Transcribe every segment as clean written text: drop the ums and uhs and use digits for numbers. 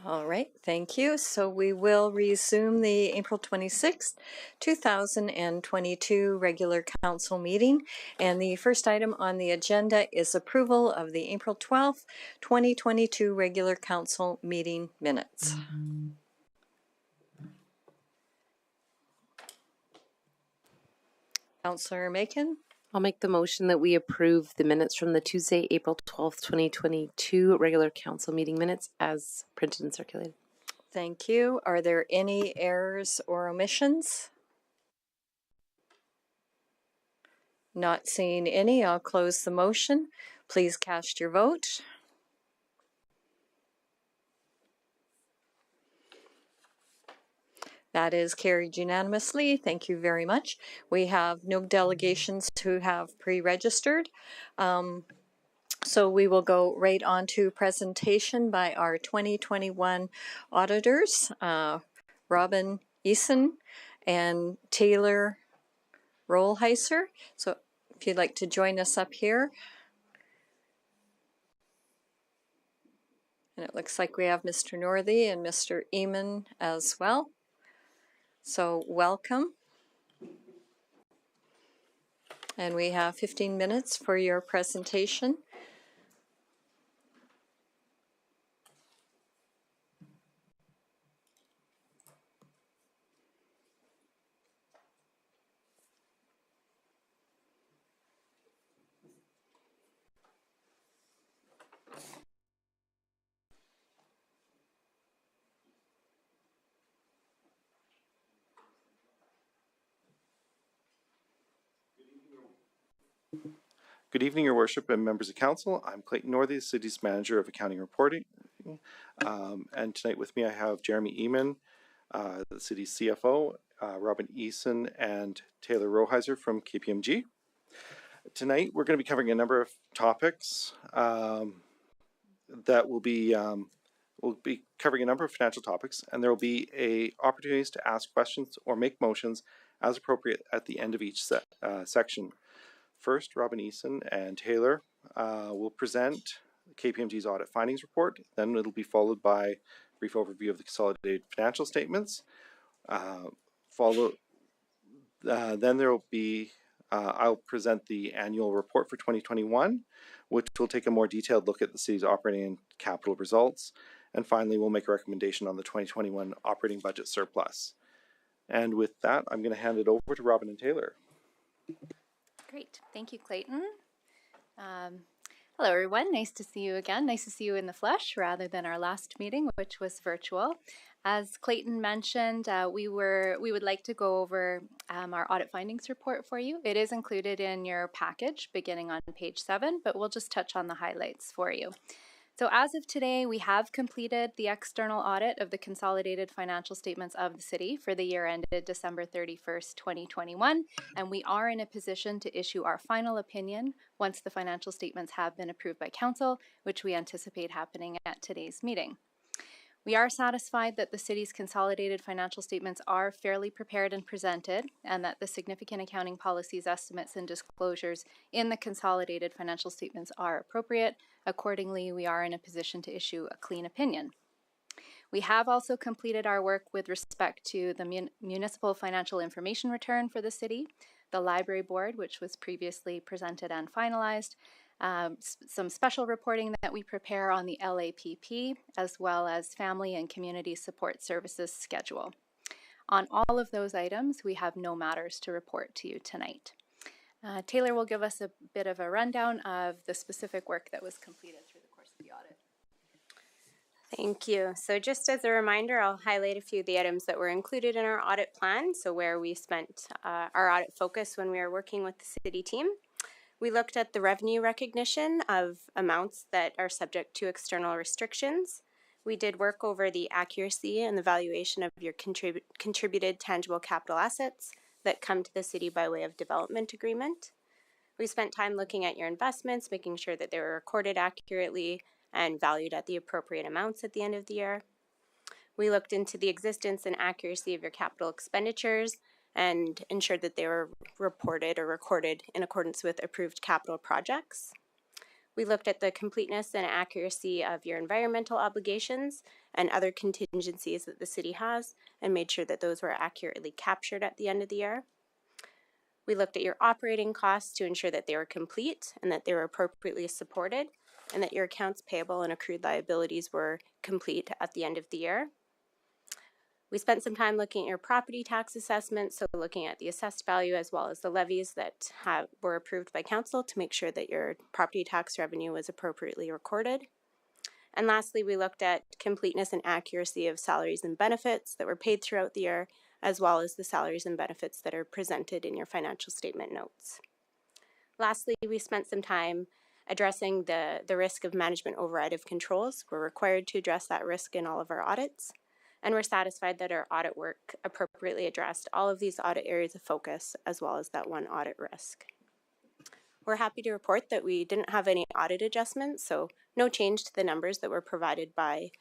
All right, thank you. So we will resume the April 26th, 2022 regular council meeting. And the first item on the agenda is approval of the April 12th, 2022 regular council meeting minutes. Councillor Macon? I'll make the motion that we approve the minutes from the Tuesday, April 12th, 2022 regular council meeting minutes as printed and circulated. Thank you. Are there any errors or omissions? Not seeing any, I'll close the motion. Please cast your vote. That is carried unanimously. Thank you very much. We have no delegations who have pre-registered. So we will go right on to presentation by our 2021 auditors, Robin Eason and Taylor Rollheiser. So if you'd like to join us up here. And it looks like we have Mr. Northey and Mr. Eamon as well. So welcome. And we have 15 minutes for your presentation. Good evening, Your Worship and members of Council. I'm Clayton Northey, the City's Manager of Accounting and Reporting. And tonight with me I have Jeremy Eamon, the City's CFO, Robin Eason, and Taylor Rollheiser from Kpmg. Tonight we're going to be covering a number of topics that will be we'll be covering a number of financial topics, and there will be opportunities to ask questions or make motions as appropriate at the end of each section. First, Robin Eason and Taylor will present KPMG's audit findings report. Then it'll be followed by a brief overview of the consolidated financial statements. Then there will be, I'll present the annual report for 2021, which will take a more detailed look at the city's operating and capital results. And finally, we'll make a recommendation on the 2021 operating budget surplus. And with that, I'm going to hand it over to Robin and Taylor. Great. Thank you, Clayton. Hello, everyone. Nice to see you again. Nice to see you in the flesh rather than our last meeting, which was virtual. As Clayton mentioned, we would like to go over our audit findings report for you. It is included in your package beginning on page 7, but we'll just touch on the highlights for you. So as of today, we have completed the external audit of the consolidated financial statements of the city for the year ended December 31st, 2021, and we are in a position to issue our final opinion once the financial statements have been approved by Council, which we anticipate happening at today's meeting. We are satisfied that the city's consolidated financial statements are fairly prepared and presented, and that the significant accounting policies, estimates, and disclosures in the consolidated financial statements are appropriate. Accordingly, we are in a position to issue a clean opinion. We have also completed our work with respect to the municipal financial information return for the city, the library board, which was previously presented and finalized, some special reporting that we prepare on the LAPP, as well as family and community support services schedule. On all of those items, we have no matters to report to you tonight. Taylor will give us a bit of a rundown of the specific work that was completed through the course of the audit. Thank you. So just as a reminder, I'll highlight a few of the items that were included in our audit plan, so where we spent our audit focus when we were working with the city team. We looked at the revenue recognition of amounts that are subject to external restrictions. We did work over the accuracy and the valuation of your contributed tangible capital assets that come to the city by way of development agreement. We spent time looking at your investments, making sure that they were recorded accurately and valued at the appropriate amounts at the end of the year. We looked into the existence and accuracy of your capital expenditures and ensured that they were reported or recorded in accordance with approved capital projects. We looked at the completeness and accuracy of your environmental obligations and other contingencies that the city has and made sure that those were accurately captured at the end of the year. We looked at your operating costs to ensure that they were complete and that they were appropriately supported and that your accounts payable and accrued liabilities were complete at the end of the year. We spent some time looking at your property tax assessment, so looking at the assessed value as well as the levies that were approved by council to make sure that your property tax revenue was appropriately recorded. And lastly, we looked at completeness and accuracy of salaries and benefits that were paid throughout the year, as well as the salaries and benefits that are presented in your financial statement notes. Lastly, we spent some time addressing the risk of management override of controls. We're required to address that risk in all of our audits. And we're satisfied that our audit work appropriately addressed all of these audit areas of focus, as well as that one audit risk. We're happy to report that we didn't have any audit adjustments, so no change to the numbers that were provided by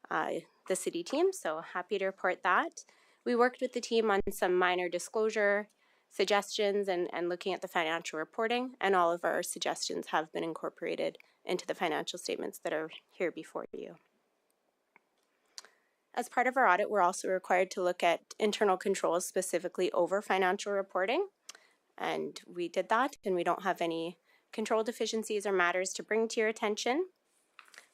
the city team, so happy to report that. We worked with the team on some minor disclosure suggestions and looking at the financial reporting, and all of our suggestions have been incorporated into the financial statements that are here before you. As part of our audit, we're also required to look at internal controls specifically over financial reporting. And we did that, and we don't have any control deficiencies or matters to bring to your attention.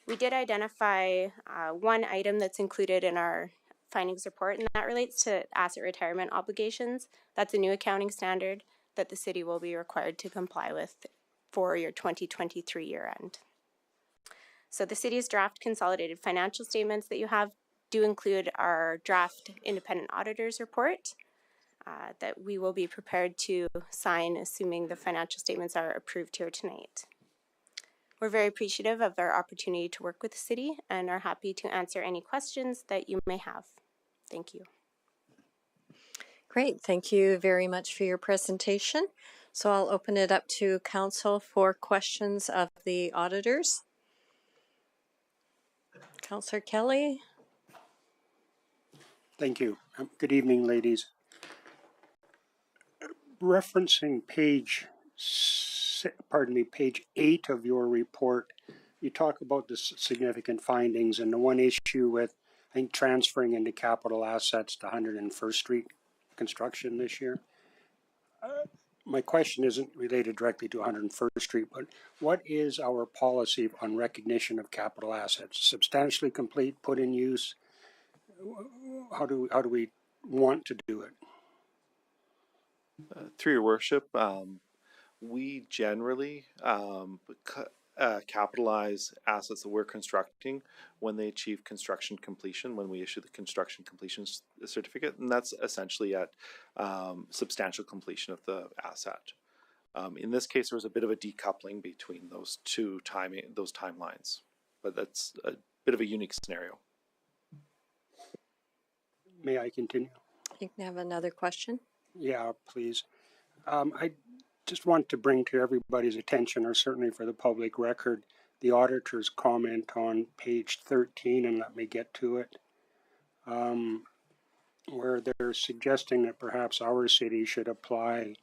We did identify one item that's included in our findings report, and that relates to asset retirement obligations. That's a new accounting standard that the city will be required to comply with for your 2023 year end. So the city's draft consolidated financial statements that you have do include our draft independent auditors report that we will be prepared to sign, assuming the financial statements are approved here tonight. We're very appreciative of our opportunity to work with the city and are happy to answer any questions that you may have. Thank you. Great. Thank you very much for your presentation. So I'll open it up to council for questions of the auditors. Councillor Kelly. Thank you. Good evening, ladies. Referencing page 8 of your report, you talk about the significant findings and the one issue with, I think, transferring into capital assets to 101st Street construction this year. My question isn't related directly to 101st Street, but what is our policy on recognition of capital assets? Substantially complete, put in use? How do we want to do it? Through your worship, we generally capitalize assets that we're constructing when they achieve construction completion, when we issue the construction completion certificate, and that's essentially at substantial completion of the asset. In this case, there was a bit of a decoupling between those those timelines, but that's a bit of a unique scenario. May I continue? You can have another question. Yeah, please. I just want to bring to everybody's attention, or certainly for the public record, the auditor's comment on page 13, and let me get to it, where they're suggesting that perhaps our city should apply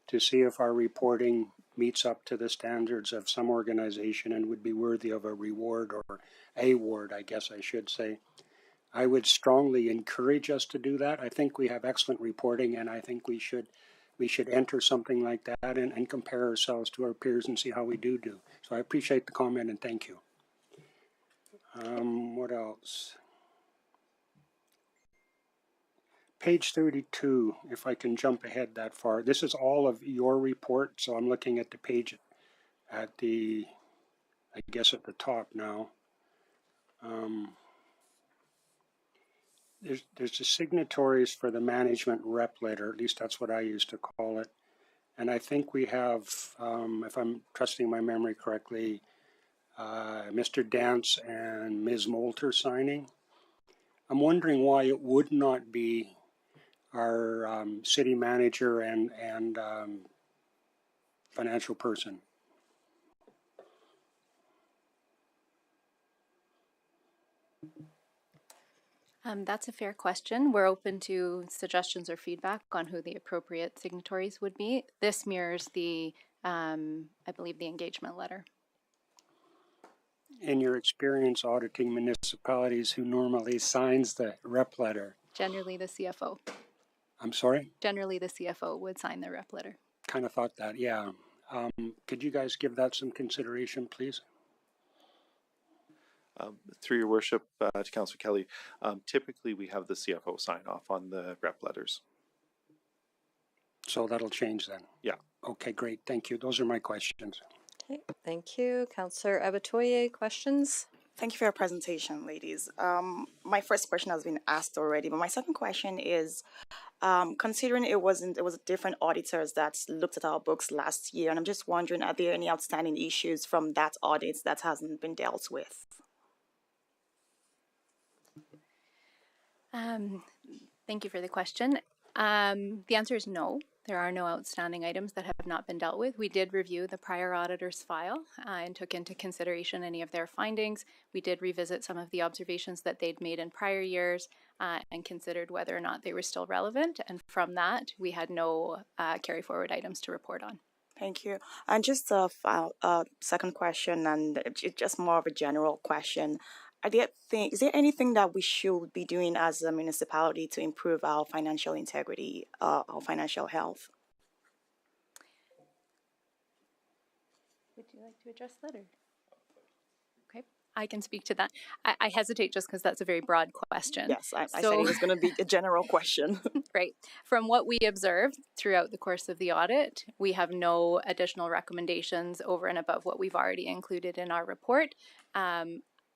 to see if our reporting meets up to the standards of some organization and would be worthy of a reward, or a award, I guess I should say. I would strongly encourage us to do that. I think we have excellent reporting, and I think we should enter something like that and compare ourselves to our peers and see how we do. So I appreciate the comment and thank you. What else? Page 32, if I can jump ahead that far. This is all of your report, so I'm looking at the page at the, I guess at the top now. There's the signatories for the management rep letter, at least that's what I used to call it. And I think we have, if I'm trusting my memory correctly, Mr. Dance and Ms. Moulter signing. I'm wondering why it would not be our city manager and financial person. That's a fair question. We're open to suggestions or feedback on who the appropriate signatories would be. This mirrors the, I believe, the engagement letter. in your experience auditing municipalities, who normally signs the rep letter? Generally, the CFO. I'm sorry? Generally, the CFO would sign the rep letter. Kind of thought that, yeah. Could you guys give that some consideration, please? Through your worship to Councillor Kelly, typically we have the CFO sign off on the rep letters. So that'll change then? Yeah. Okay, great. Thank you. Those are my questions. Okay, thank you. Councillor Abatoye, questions? Thank you for your presentation, ladies. My first question has been asked already, but my second question is, considering it was different auditors that looked at our books last year, and I'm just wondering, are there any outstanding issues from that audit that hasn't been dealt with? Thank you for the question. The answer is no. There are no outstanding items that have not been dealt with. We did review the prior auditor's file and took into consideration any of their findings. We did revisit some of the observations that they'd made in prior years and considered whether or not they were still relevant. And from that, we had no carry forward items to report on. Thank you. And just a second question, and just more of a general question. Is there anything that we should be doing as a municipality to improve our financial integrity, our financial health? Would you like to address that? Okay, I can speak to that. I hesitate just because that's a very broad question. Yes, I said it was going to be a general question. Right. From what we observed throughout the course of the audit, we have no additional recommendations over and above what we've already included in our report.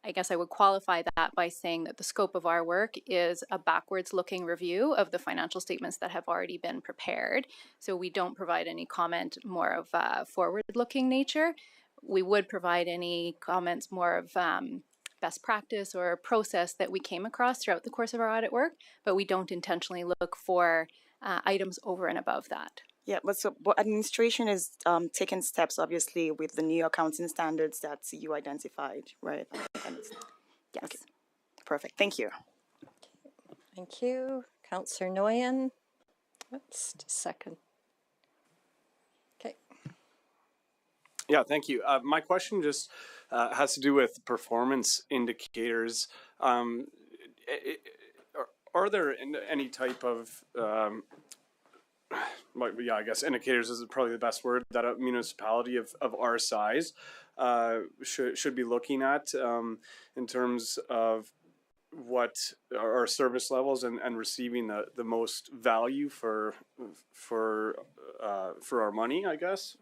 I guess I would qualify that by saying that the scope of our work is a backwards-looking review of the financial statements that have already been prepared. So we don't provide any comment more of a forward-looking nature. We would provide any comments more of best practice or process that we came across throughout the course of our audit work, but we don't intentionally look for items over and above that. Yeah, but administration is taking steps, obviously, with the new accounting standards that you identified, right? Yes. Okay. Perfect. Thank you. Thank you. Councillor Nguyen. Oops, just a second. Okay. Yeah, thank you. My question just has to do with performance indicators. Are there any type of I guess indicators is probably the best word that a municipality of our size should be looking at in terms of what our service levels and receiving the most value for our money, I guess?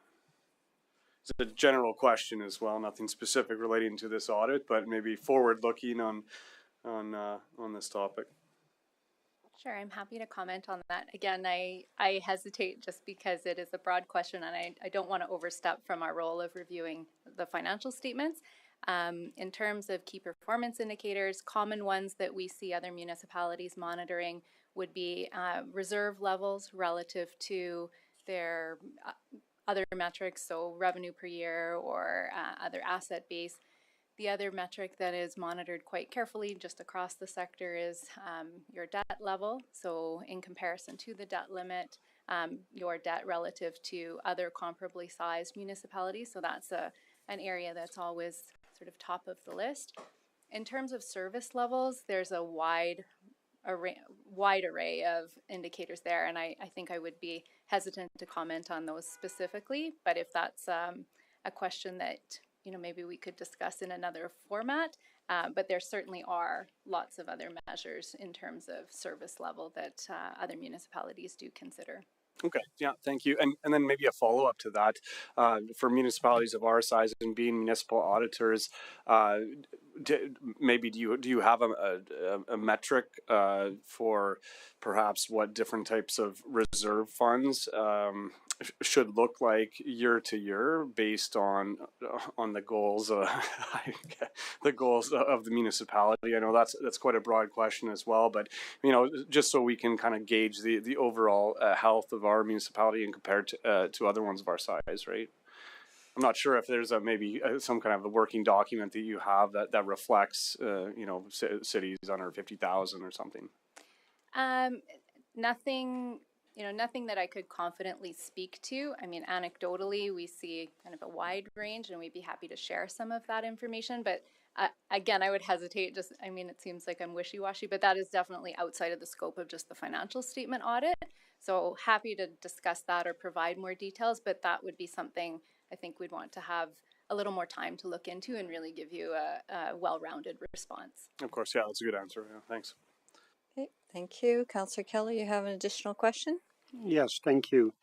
It's a general question as well, nothing specific relating to this audit, but maybe forward looking on this topic. Sure, I'm happy to comment on that. Again, I hesitate just because it is a broad question and I don't want to overstep from our role of reviewing the financial statements. In terms of key performance indicators, common ones that we see other municipalities monitoring would be reserve levels relative to their other metrics, so revenue per year or other asset base. The other metric that is monitored quite carefully just across the sector is your debt level. So in comparison to the debt limit, your debt relative to other comparably sized municipalities. So that's an area that's always sort of top of the list. In terms of service levels, there's a wide array of indicators there, and I think I would be hesitant to comment on those specifically. But if that's a question that maybe we could discuss in another format, but there certainly are lots of other measures in terms of service level that other municipalities do consider. Okay, yeah, thank you. And then maybe a follow-up to that, for municipalities of our size and being municipal auditors, do you have a metric for perhaps what different types of reserve funds should look like year to year based on the goals the goals of the municipality? I know that's quite a broad question as well, but just so we can kind of gauge the overall health of our municipality and compared to other ones of our size, right? I'm not sure if there's maybe some kind of a working document that you have that reflects cities under 50,000 or something. Nothing nothing that I could confidently speak to. I mean, anecdotally, we see kind of a wide range, and we'd be happy to share some of that information. But again, I would hesitate. It seems like I'm wishy-washy, but that is definitely outside of the scope of just the financial statement audit. So happy to discuss that or provide more details, but that would be something I think we'd want to have a little more time to look into and really give you a well-rounded response. Of course, yeah, that's a good answer. Yeah, thanks. Okay, thank you. Councillor Kelly, you have an additional question? Yes, thank you.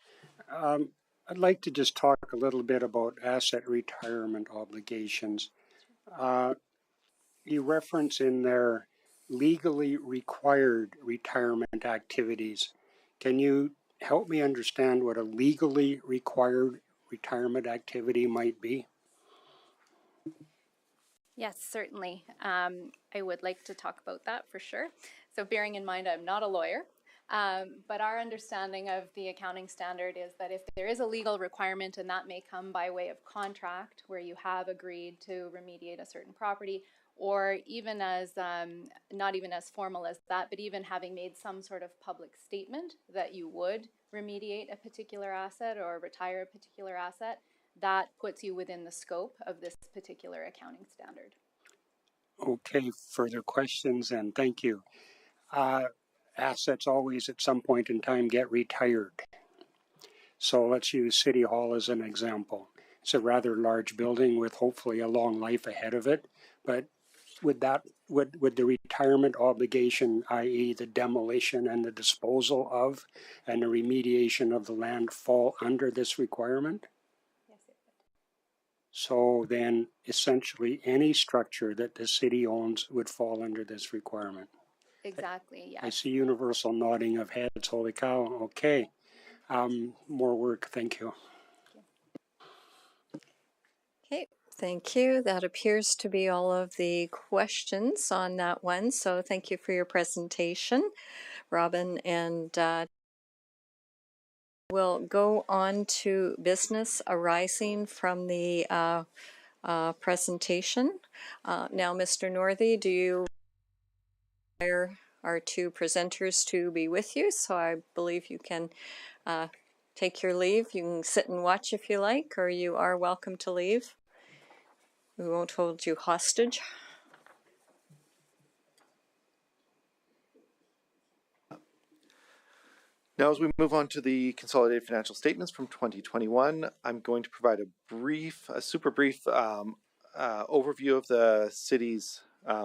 I'd like to just talk a little bit about asset retirement obligations. You reference in there legally required retirement activities. Can you help me understand what a legally required retirement activity might be? Yes, certainly. I would like to talk about that for sure. So bearing in mind I'm not a lawyer, but our understanding of the accounting standard is that if there is a legal requirement, and that may come by way of contract where you have agreed to remediate a certain property, or even as, not even as formal as that, but even having made some sort of public statement that you would remediate a particular asset or retire a particular asset, that puts you within the scope of this particular accounting standard. Okay, further questions, and thank you. Assets always at some point in time get retired. So let's use City Hall as an example. It's a rather large building with hopefully a long life ahead of it, but would the retirement obligation, i.e. the demolition and the disposal of and the remediation of the land, fall under this requirement? Yes, it would. So then essentially any structure that the city owns would fall under this requirement. Exactly, yes. I see universal nodding of heads. Holy cow. Okay. More work. Thank you. Okay, thank you. That appears to be all of the questions on that one. So thank you for your presentation, Robin. And we'll go on to business arising from the presentation. Now, Mr. Northey, do you require our two presenters to be with you? So I believe you can take your leave. You can sit and watch if you like, or you are welcome to leave. We won't hold you hostage. Now, as we move on to the Consolidated Financial Statements from 2021, I'm going to provide a super brief overview of the city's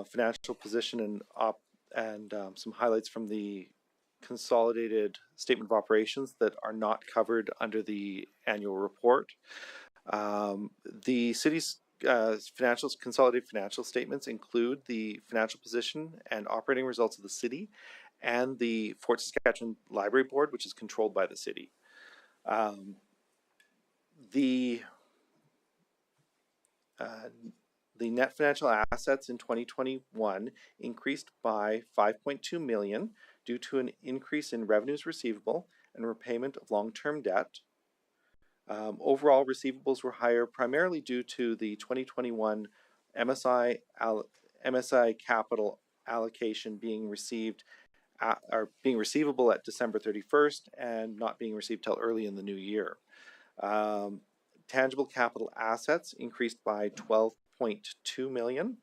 financial position and some highlights from the Consolidated Statement of Operations that are not covered under the annual report. The city's consolidated financial statements include the financial position and operating results of the city and the Fort Saskatchewan Library Board, which is controlled by the city. The net financial assets in 2021 increased by $5.2 million due to an increase in revenues receivable and repayment of long-term debt. Overall, receivables were higher primarily due to the 2021 MSI capital allocation being receivable at December 31st and not being received till early in the new year. Tangible capital assets increased by $12.2 million.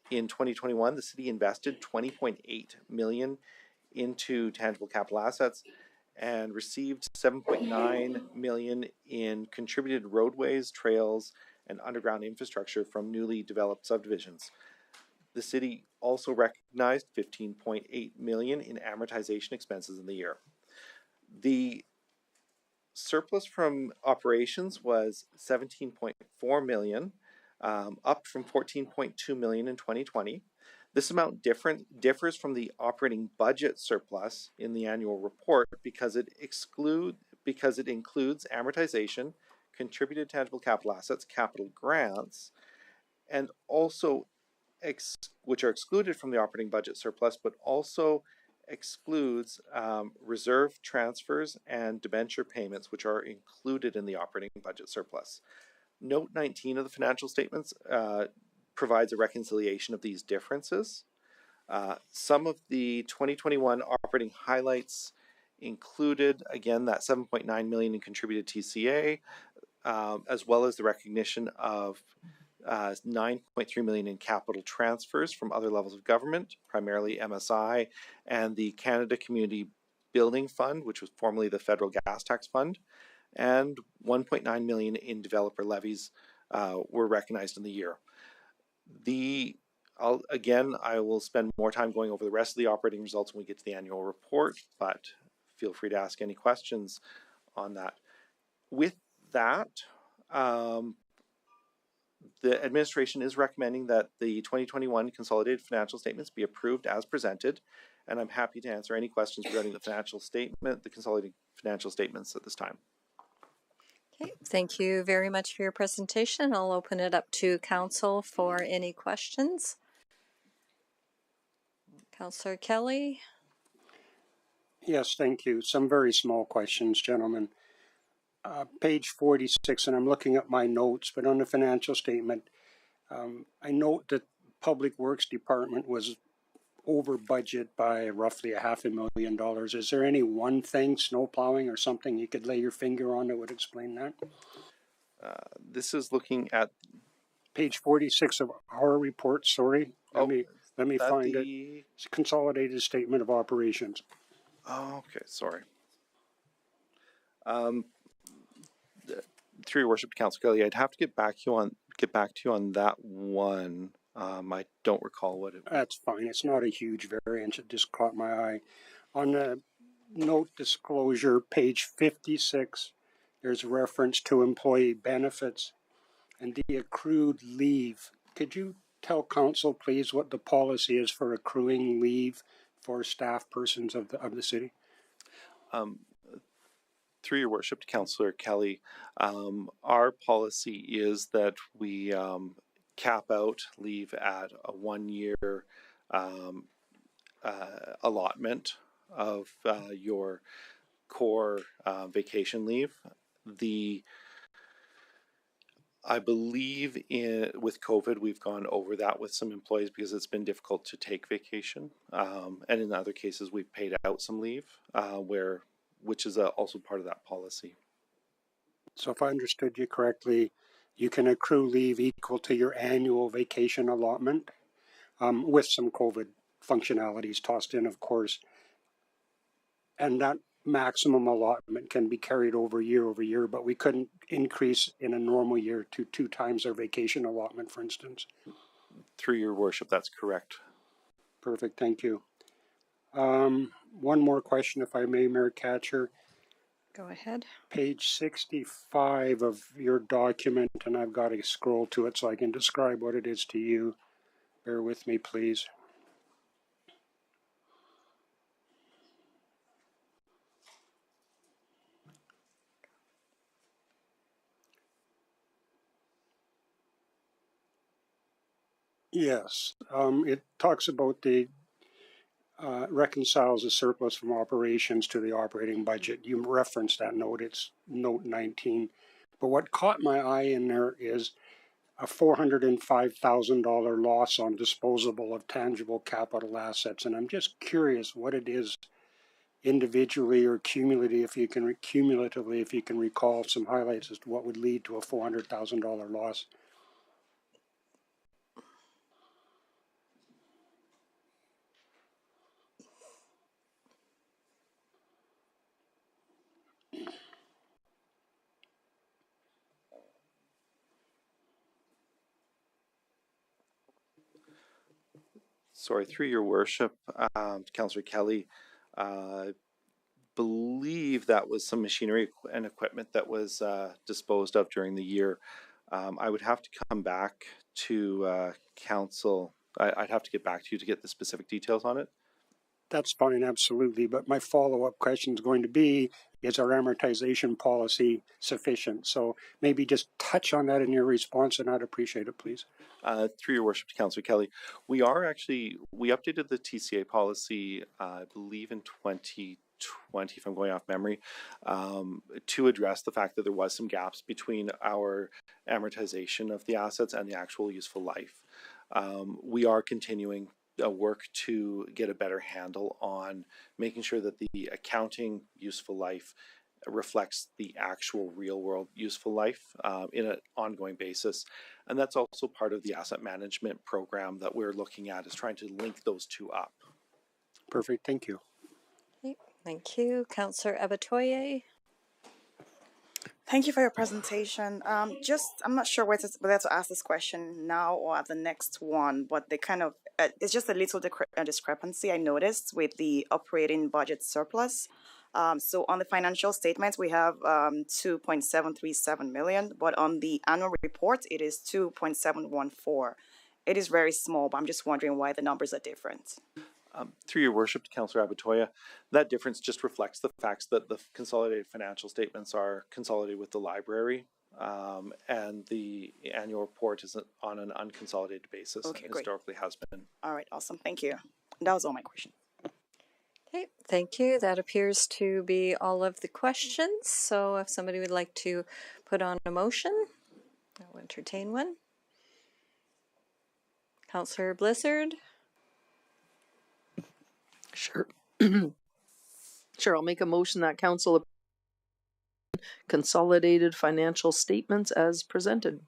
In 2021, the city invested $20.8 million into tangible capital assets and received $7.9 million in contributed roadways, trails, and underground infrastructure from newly developed subdivisions. The city also recognized $15.8 million in amortization expenses in the year. The surplus from operations was $17.4 million, up from $14.2 million in 2020. This amount differs from the operating budget surplus in the annual report because it includes amortization, contributed tangible capital assets, capital grants, and also which are excluded from the operating budget surplus, but also excludes reserve transfers and debenture payments, which are included in the operating budget surplus. Note 19 of the financial statements provides a reconciliation of these differences. Some of the 2021 operating highlights included, again, that $7.9 million in contributed TCA, as well as the recognition of $9.3 million in capital transfers from other levels of government, primarily MSI and the Canada Community Building Fund, which was formerly the Federal Gas Tax Fund, and $1.9 million in developer levies were recognized in the year. I will spend more time going over the rest of the operating results when we get to the annual report, but feel free to ask any questions on that. With that, the administration is recommending that the 2021 Consolidated Financial Statements be approved as presented, and I'm happy to answer any questions regarding the Consolidated Financial Statements at this time. Okay, thank you very much for your presentation. I'll open it up to Counsel for any questions. Councillor Kelly. Yes, thank you. Some very small questions, gentlemen. Page 46, and I'm looking at my notes, but on the financial statement, I note that Public Works Department was over budget by roughly $500,000. Is there any one thing, snow plowing or something you could lay your finger on that would explain that? This is looking at page 46 of our report, sorry. Let me find it. It's a consolidated statement of operations. Oh, okay, sorry. Through your worship, Councillor Kelly, I'd have to get back to you on that one. I don't recall what it was. That's fine. It's not a huge variance. It just caught my eye. On the note disclosure, page 56, there's a reference to employee benefits and the accrued leave. Could you tell Council, please, what the policy is for accruing leave for staff persons of the city? Through your worship, Councillor Kelly, our policy is that we cap out leave at a 1-year allotment of your core vacation leave. I believe with COVID, we've gone over that with some employees because it's been difficult to take vacation. And in other cases, we've paid out some leave, which is also part of that policy. So if I understood you correctly, you can accrue leave equal to your annual vacation allotment, with some COVID functionalities tossed in, of course. And that maximum allotment can be carried over year, but we couldn't increase in a normal year to 2 times our vacation allotment, for instance. Through your worship, that's correct. Perfect, thank you. One more question, if I may, Mayor Catcher. Go ahead. Page 65 of your document, and I've got to scroll to it so I can describe what it is to you. Bear with me, please. Yes, it talks about the reconciles the surplus from operations to the operating budget. You referenced that note, it's note 19. But what caught my eye in there is a $405,000 loss on disposable of tangible capital assets. And I'm just curious what it is individually or cumulatively, if you can recall some highlights as to what would lead to a $400,000 loss. Sorry, through your worship, Councillor Kelly, I believe that was some machinery and equipment that was disposed of during the year. I would have to come back to Council. I'd have to get back to you to get the specific details on it. That's fine, absolutely. But my follow-up question is going to be, is our amortization policy sufficient? So maybe just touch on that in your response, and I'd appreciate it, please. Through your worship, Councillor Kelly, we updated the TCA policy, I believe in 2020, if I'm going off memory, to address the fact that there was some gaps between our amortization of the assets and the actual useful life. We are continuing work to get a better handle on making sure that the accounting useful life reflects the actual real world useful life in an ongoing basis. And that's also part of the asset management program that we're looking at, is trying to link those two up. Perfect, thank you. Okay, thank you. Councillor Abatoye. Thank you for your presentation. I'm not sure whether to ask this question now or at the next one, but they kind of, it's just a little discrepancy I noticed with the operating budget surplus. So on the financial statements, we have 2.737 million, but on the annual report, it is 2.714. It is very small, but I'm just wondering why the numbers are different. Through your worship, Councillor Abatoya, that difference just reflects the facts that the consolidated financial statements are consolidated with the library, and the annual report is on an unconsolidated basis. Okay, and great. historically has been. All right, awesome. Thank you. That was all my questions. Okay, thank you. That appears to be all of the questions. So if somebody would like to put on a motion, I'll entertain one. Councillor Blizzard. Sure. Sure, I'll make a motion that council approve consolidated financial statements as presented.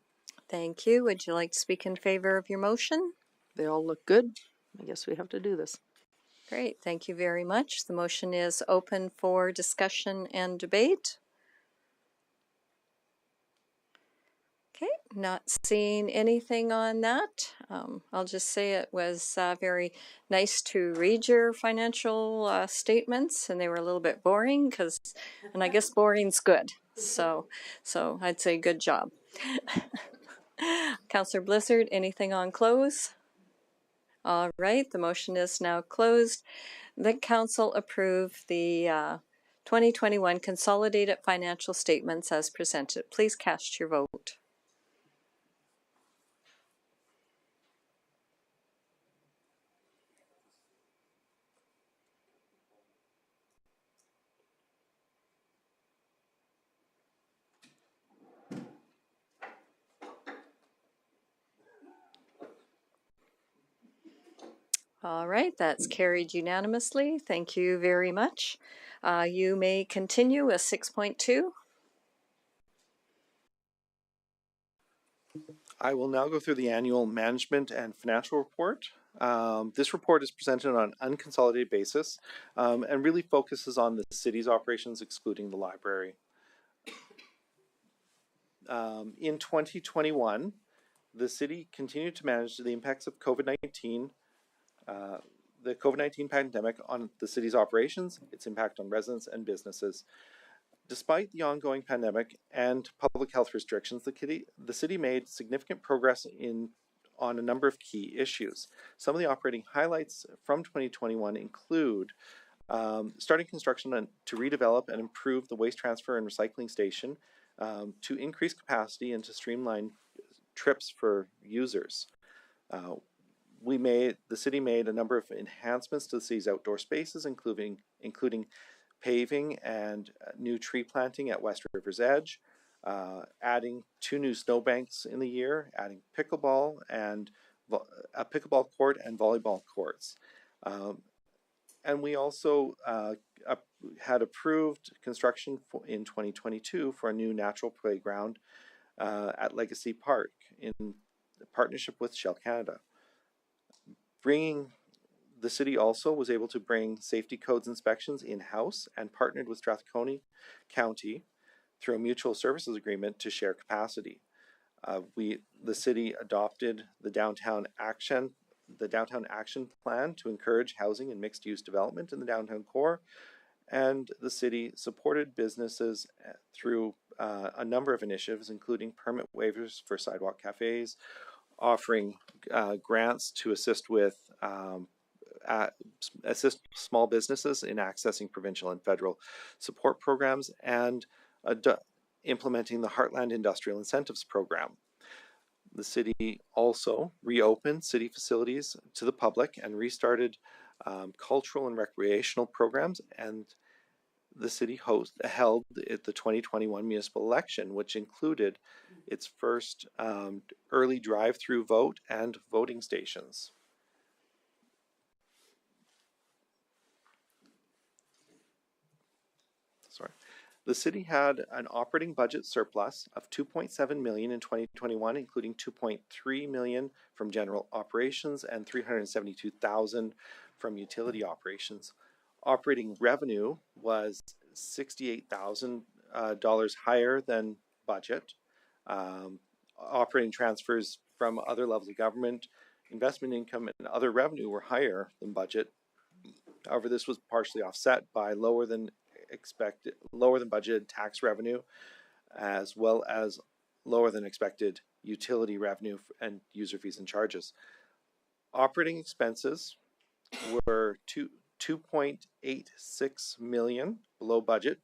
Thank you. Would you like to speak in favor of your motion? They all look good. I guess we have to do this. Great. Thank you very much. The motion is open for discussion and debate. Okay, not seeing anything on that. I'll just say it was very nice to read your financial statements, and they were a little bit boring and I guess boring's good. So I'd say good job. Councillor Blizzard, anything on close? All right, the motion is now closed. The council approve the 2021 Consolidated Financial Statements as presented. Please cast your vote. All right, that's carried unanimously. Thank you very much. You may continue with 6.2. I will now go through the annual management and financial report. This report is presented on an unconsolidated basis and really focuses on the city's operations, excluding the library. In 2021, the city continued to manage the impacts of COVID-19, the COVID-19 pandemic on the city's operations, its impact on residents and businesses. Despite the ongoing pandemic and public health restrictions, the city made significant progress on a number of key issues. Some of the operating highlights from 2021 include starting construction to redevelop and improve the waste transfer and recycling station to increase capacity and to streamline trips for users. The city made a number of enhancements to the city's outdoor spaces, including paving and new tree planting at West River's Edge, adding 2 new snowbanks in the year, adding pickleball and a pickleball court and volleyball courts. And we also had approved construction in 2022 for a new natural playground at Legacy Park in partnership with Shell Canada. The city also was able to bring safety codes inspections in-house and partnered with Strathcona County through a mutual services agreement to share capacity. The city adopted the Downtown Action Plan to encourage housing and mixed-use development in the downtown core, and the city supported businesses through a number of initiatives, including permit waivers for sidewalk cafes, offering grants to assist small businesses in accessing provincial and federal support programs, and implementing the Heartland Industrial Incentives Program. The city also reopened city facilities to the public and restarted cultural and recreational programs, and the city held the 2021 municipal election, which included its first early drive-through vote and voting stations. The city had an operating budget surplus of $2.7 million in 2021, including $2.3 million from general operations and $372,000 from utility operations. Operating revenue was $68,000 higher than budget. Operating transfers from other levels of government, investment income, and other revenue were higher than budget. However, this was partially offset by lower than budgeted tax revenue, as well as lower than expected utility revenue and user fees and charges. Operating expenses were $2.86 million below budget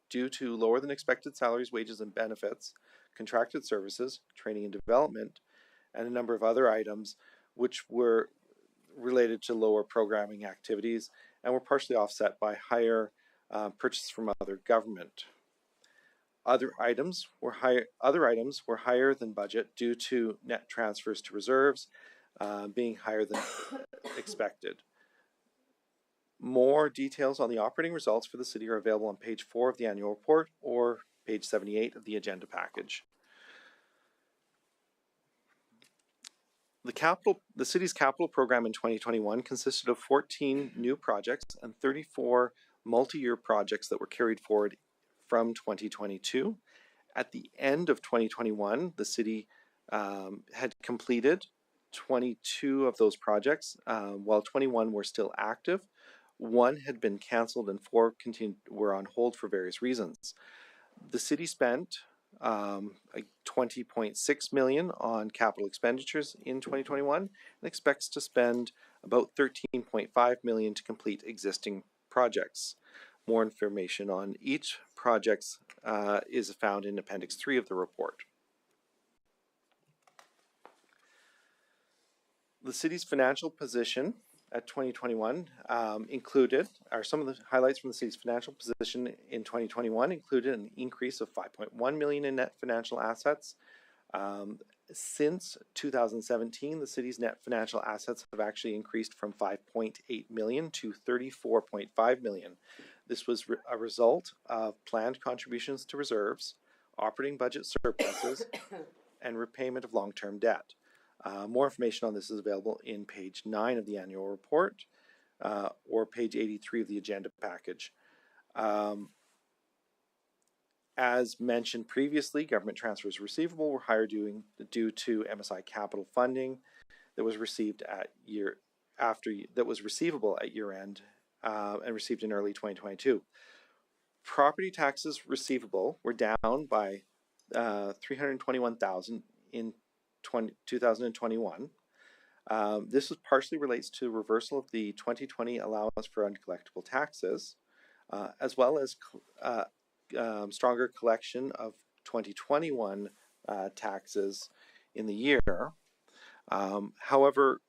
due to lower than expected salaries, wages, and benefits, contracted services, training and development, and a number of other items which were related to lower programming activities and were partially offset by higher purchases from other government. Other items were higher than budget due to net transfers to reserves being higher than expected. More details on the operating results for the city are available on page 4 of the annual report or page 78 of the agenda package. The city's capital program in 2021 consisted of 14 new projects and 34 multi-year projects that were carried forward from 2022. At the end of 2021, the city had completed 22 of those projects, while 21 were still active. One had been cancelled and 4 were on hold for various reasons. The city spent $20.6 million on capital expenditures in 2021 and expects to spend about $13.5 million to complete existing projects. More information on each project is found in Appendix 3 of the report. The city's financial position at 2021 some of the highlights from the city's financial position in 2021 included an increase of $5.1 million in net financial assets. Since 2017, the city's net financial assets have actually increased from $5.8 million to $34.5 million. This was a result of planned contributions to reserves, operating budget surpluses, and repayment of long-term debt. More information on this is available in page 9 of the annual report or page 83 of the agenda package. As mentioned previously, government transfers receivable were higher due to MSI capital funding that was receivable at year end and received in early 2022. Property taxes receivable were down by $321,000 in 2021. This partially relates to reversal of the 2020 allowance for uncollectible taxes, as well as stronger collection of 2021 taxes in the year. However,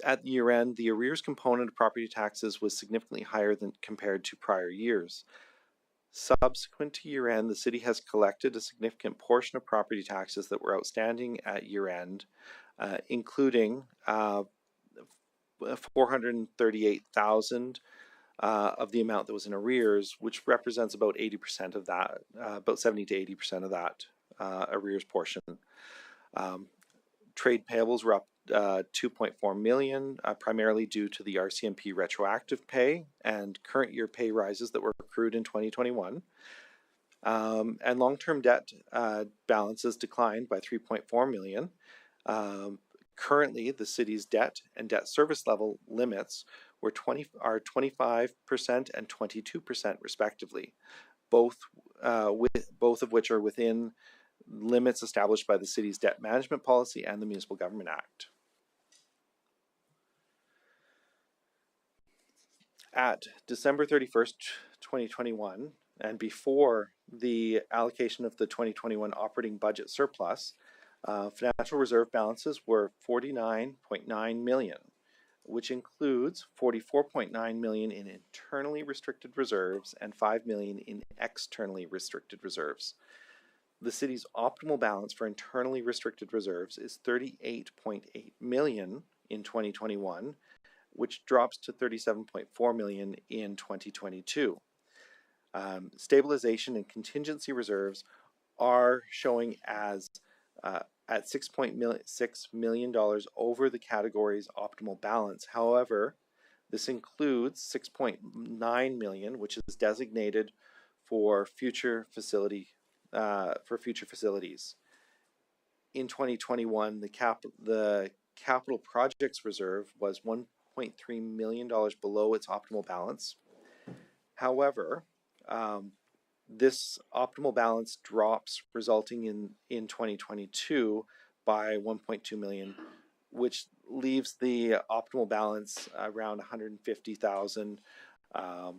at year end, the arrears component of property taxes was significantly higher than compared to prior years. Subsequent to year end, the city has collected a significant portion of property taxes that were outstanding at year end, including $438,000 of the amount that was in arrears, which represents about 80% of that, about 70 to 80% of that arrears portion. Trade payables were up $2.4 million, primarily due to the RCMP retroactive pay and current year pay rises that were accrued in 2021. And long-term debt balances declined by $3.4 million. Currently, the city's debt and debt service level limits are 25% and 22% respectively, both of which are within limits established by the city's debt management policy and the Municipal Government Act. At December 31st, 2021, and before the allocation of the 2021 operating budget surplus, financial reserve balances were $49.9 million, which includes $44.9 million in internally restricted reserves and $5 million in externally restricted reserves. The city's optimal balance for internally restricted reserves is $38.8 million in 2021, which drops to $37.4 million in 2022. Stabilization and contingency reserves are showing as at $6.6 million over the category's optimal balance. However, this includes $6.9 million, which is designated for future facilities. In 2021, the capital projects reserve was $1.3 million below its optimal balance. However, this optimal balance drops, resulting in 2022 by 1.2 million, which leaves the optimal balance around 150,000 at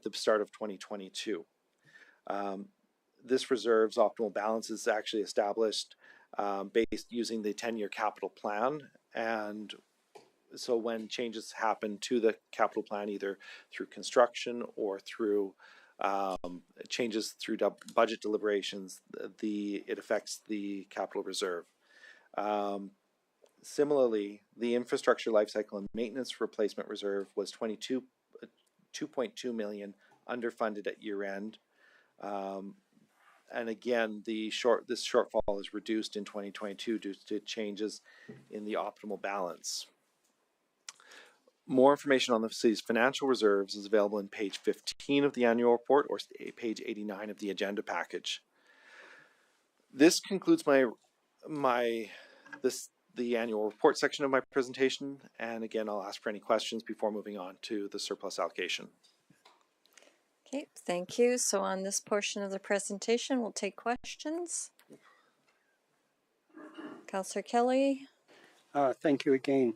the start of 2022. This reserve's optimal balance is actually established based using the 10-year capital plan, and so when changes happen to the capital plan, either through construction or through changes through budget deliberations, it affects the capital reserve. Similarly, the infrastructure lifecycle and maintenance replacement reserve was 2.2 million underfunded at year end. And again, this shortfall is reduced in 2022 due to changes in the optimal balance. More information on the facility's financial reserves is available in page 15 of the annual report or page 89 of the agenda package. This concludes the annual report section of my presentation, and again, I'll ask for any questions before moving on to the surplus allocation. Okay, thank you. So on this portion of the presentation, we'll take questions. Councillor Kelly. Thank you again.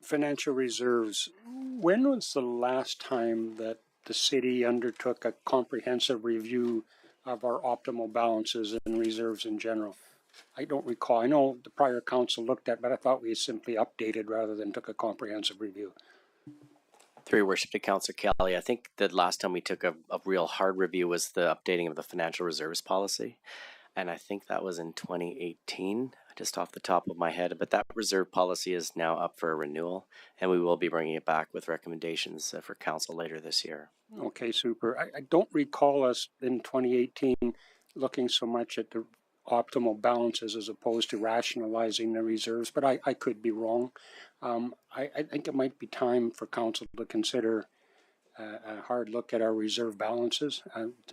Financial reserves. When was the last time that the city undertook a comprehensive review of our optimal balances and reserves in general? I don't recall. I know the prior council looked at, but I thought we simply updated rather than took a comprehensive review. Through your worship to Councillor Kelly, I think the last time we took a real hard review was the updating of the financial reserves policy. And I think that was in 2018, just off the top of my head. But that reserve policy is now up for a renewal, and we will be bringing it back with recommendations for council later this year. Okay, super. I don't recall us in 2018 looking so much at the optimal balances as opposed to rationalizing the reserves, but I could be wrong. I think it might be time for council to consider a hard look at our reserve balances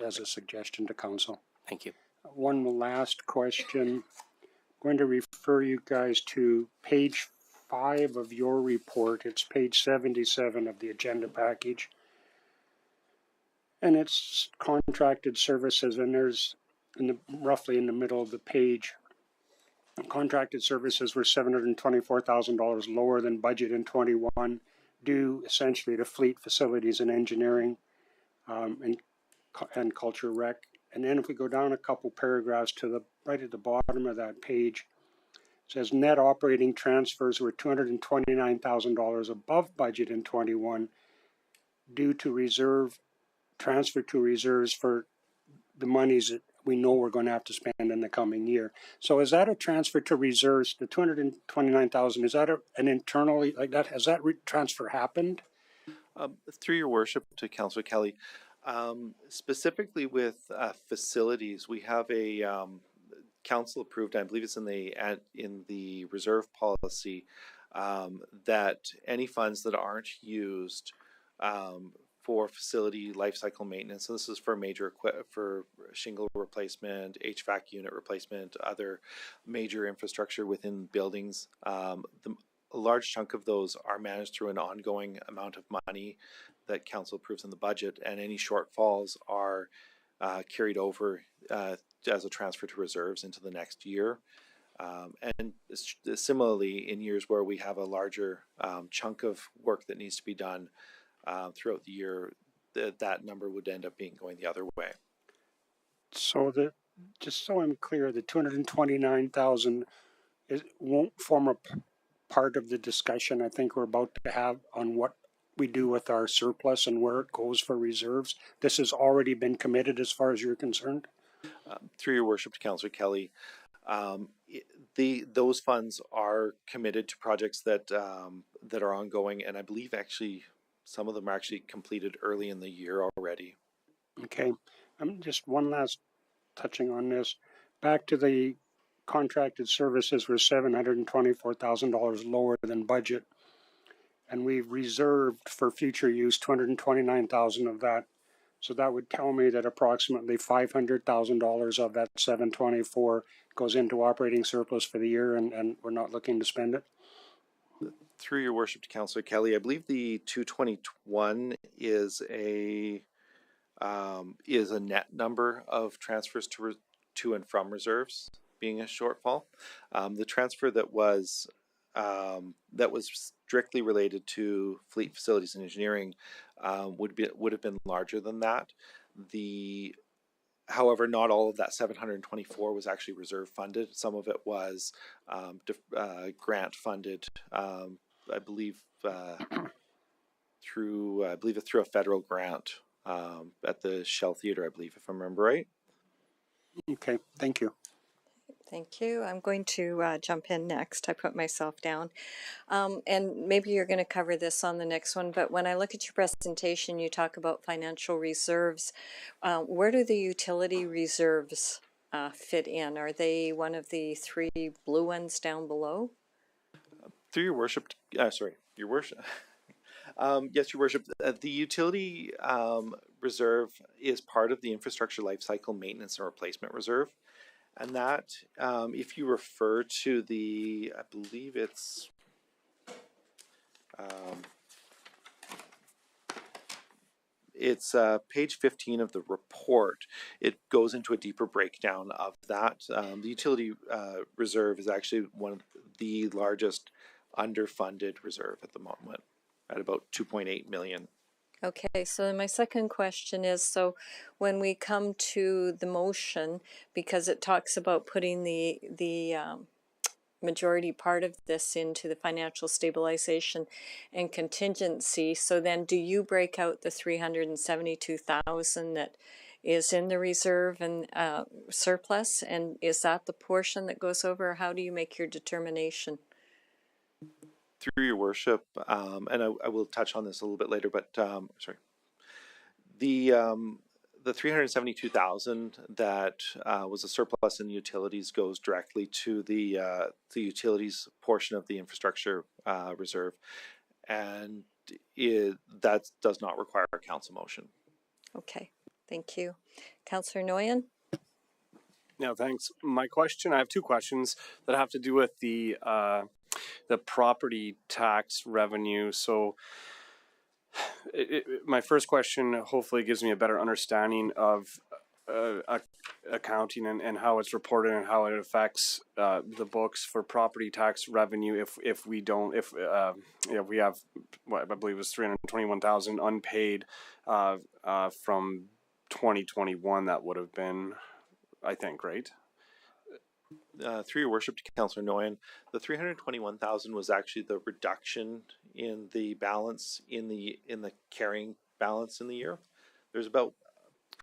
as a suggestion to council. Thank you. One last question. I'm going to refer you guys to page 5 of your report. It's page 77 of the agenda package. And it's contracted services, and there's roughly in the middle of the page, contracted services were $724,000 lower than budget in 21, due essentially to fleet, facilities, and engineering, and culture rec. And then if we go down a couple paragraphs to the right at the bottom of that page, it says net operating transfers were $229,000 above budget in 21 due to transfer to reserves for the monies that we know we're going to have to spend in the coming year. So is that a transfer to reserves? The $229,000, is that an internally like that? Has that transfer happened? Through your worship to Councillor Kelly, specifically with facilities, we have a council approved, I believe it's in the reserve policy, that any funds that aren't used for facility life cycle maintenance, so this is for major for shingle replacement, HVAC unit replacement, other major infrastructure within buildings, a large chunk of those are managed through an ongoing amount of money that council approves in the budget, and any shortfalls are carried over as a transfer to reserves into the next year. And similarly, in years where we have a larger chunk of work that needs to be done throughout the year, that number would end up going the other way. So just so I'm clear, the $229,000 won't form a part of the discussion I think we're about to have on what we do with our surplus and where it goes for reserves. This has already been committed as far as you're concerned? Through your worship to Councillor Kelly, those funds are committed to projects that that are ongoing, and I believe actually some of them are actually completed early in the year already. Okay, I'm just one last touching on this. Back to the contracted services were $724,000 lower than budget, and we've reserved for future use $229,000 of that. So that would tell me that approximately $500,000 of that 724 goes into operating surplus for the year, and we're not looking to spend it. Through your worship to Councillor Kelly, I believe the 221 is a net number of transfers to and from reserves being a shortfall. The transfer that was strictly related to fleet facilities and engineering would have been larger than that. However, not all of that 724 was actually reserve funded. Some of it was grant funded. I believe through a federal grant at the Shell Theatre, I believe, if I remember right. Okay, thank you. Thank you. I'm going to jump in next. I put myself down. And maybe you're going to cover this on the next one, but when I look at your presentation, you talk about financial reserves. Where do the utility reserves fit in? Are they one of the three blue ones down below? Through your worship, your worship. Yes, your worship. The utility reserve is part of the infrastructure lifecycle maintenance and replacement reserve. And that, if you refer to I believe it's page 15 of the report, it goes into a deeper breakdown of that. The utility reserve is actually one of the largest underfunded reserve at the moment, at about 2.8 million. Okay, so my second question is, so when we come to the motion, because it talks about putting the majority part of this into the financial stabilization and contingency, so then do you break out the 372,000 that is in the reserve and surplus, and is that the portion that goes over, or how do you make your determination? Through your worship, and I will touch on this a little bit later, but sorry, the 372,000 that was a surplus in the utilities goes directly to the utilities portion of the infrastructure reserve, and that does not require a council motion. Okay, thank you. Councillor Nguyen? Yeah, thanks. I have two questions that have to do with the property tax revenue. So my first question hopefully gives me a better understanding of accounting and how it's reported and how it affects the books for property tax revenue if we have what I believe was 321,000 unpaid from 2021. That would have been, I think, right? Through your worship to Councillor Nguyen, the 321,000 was actually the reduction in the balance in the carrying balance in the year. There's about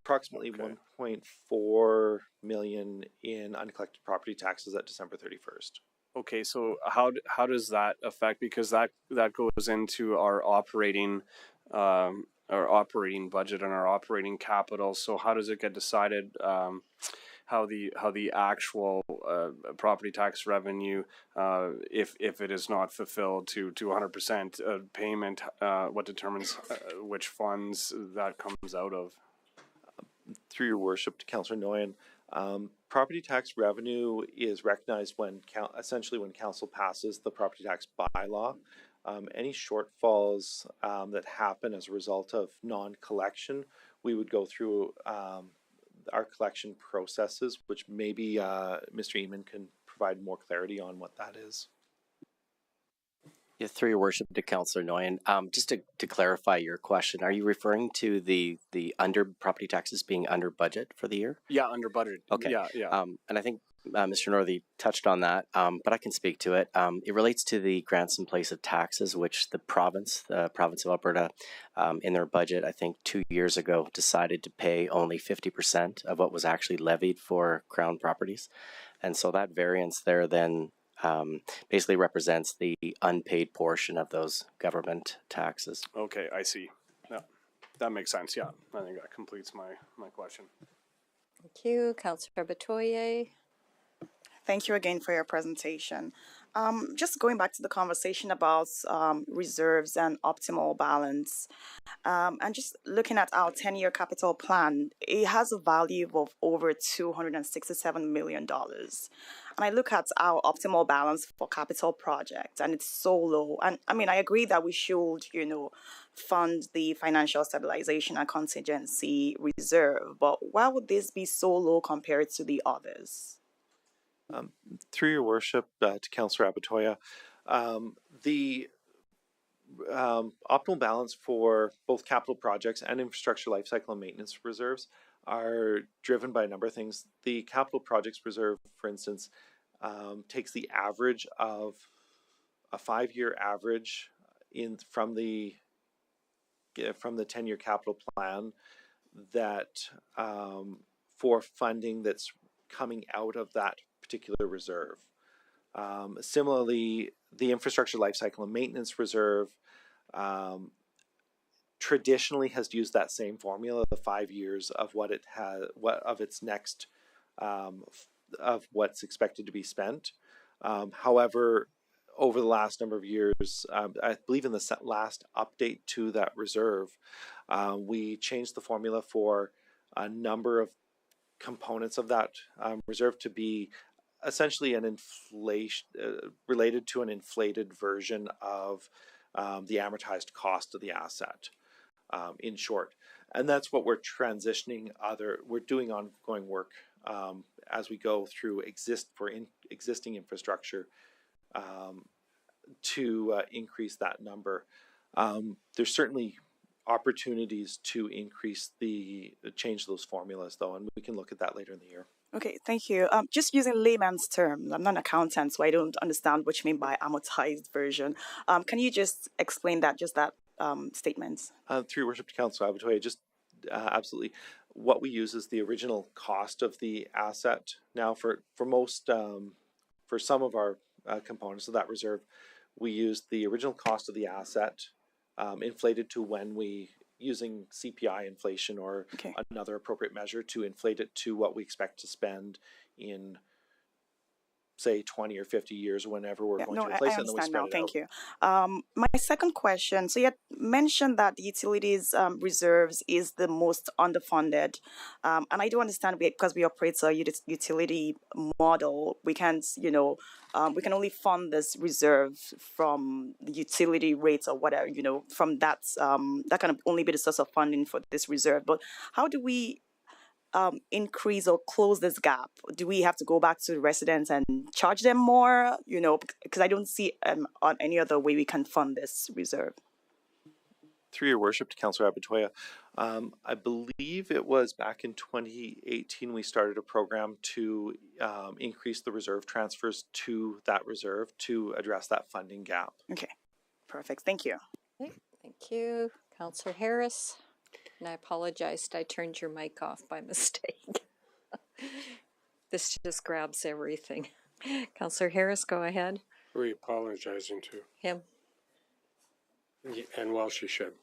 approximately 1.4 million in uncollected property taxes at December 31st. Okay, so how does that affect, because that goes into our operating budget and our operating capital. So how does it get decided? How the actual property tax revenue, if it is not fulfilled to 100% payment, what determines which funds that comes out of? Through your worship to Councillor Nguyen, property tax revenue is recognized essentially when council passes the property tax bylaw. Any shortfalls that happen as a result of non-collection, we would go through our collection processes, which maybe Mr. Eamon can provide more clarity on what that is. Yeah, through your worship to Councillor Nguyen, just to clarify your question, are you referring to the under property taxes being under budget for the year? Yeah, under budget. Okay. Yeah. And I think Mr. Northey touched on that, but I can speak to it. It relates to the grants in place of taxes, which the province of Alberta, in their budget, I think 2 years ago, decided to pay only 50% of what was actually levied for Crown properties. And so that variance there then basically represents the unpaid portion of those government taxes. Okay, I see. Yeah, that makes sense. Yeah, I think that completes my question. Thank you. Councillor Batoye. Thank you again for your presentation. Just going back to the conversation about reserves and optimal balance, and just looking at our 10-year capital plan, it has a value of over $267 million. And I look at our optimal balance for capital projects, and it's so low. And I mean, I agree that we should, fund the financial stabilization and contingency reserve, but why would this be so low compared to the others? Through your worship, to Councillor Abatoya, the optimal balance for both capital projects and infrastructure lifecycle and maintenance reserves are driven by a number of things. The capital projects reserve, for instance, takes the average of a 5-year average from the 10-year capital plan that for funding that's coming out of that particular reserve. Similarly, the infrastructure lifecycle and maintenance reserve traditionally has used that same formula, the 5 years of what it has, of its next, of what's expected to be spent. However, over the last number of years, I believe in the last update to that reserve, we changed the formula for a number of components of that reserve to be essentially an inflation related to an inflated version of the amortized cost of the asset, in short. And that's what we're transitioning we're doing ongoing work as we go through existing infrastructure to increase that number. There's certainly opportunities to change those formulas though, and we can look at that later in the year. Okay, thank you. Just using layman's terms, I'm not an accountant, so I don't understand what you mean by amortized version. Can you just explain that statement? Through your worship to Council Abatoya, just absolutely. What we use is the original cost of the asset. Now, for most, for some of our components of that reserve, we use the original cost of the asset inflated to using CPI inflation or another appropriate measure to inflate it to what we expect to spend in, say, 20 or 50 years, whenever we're going to replace it. And then we spread it out. Thank you. My second question, so you had mentioned that the utilities reserves is the most underfunded. And I do understand because we operate a utility model, we can't, we can only fund this reserve from the utility rates or whatever, from that can only be the source of funding for this reserve. But how do we increase or close this gap? Do we have to go back to the residents and charge them more? Because I don't see on any other way we can fund this reserve. Through your worship to Councillor Abatoya, I believe it was back in 2018 we started a program to increase the reserve transfers to that reserve to address that funding gap. Okay, perfect. Thank you. Okay, thank you. Councillor Harris. And I apologized, I turned your mic off by mistake. This just grabs everything. Councillor Harris, go ahead. We're apologizing to him. And well, she should.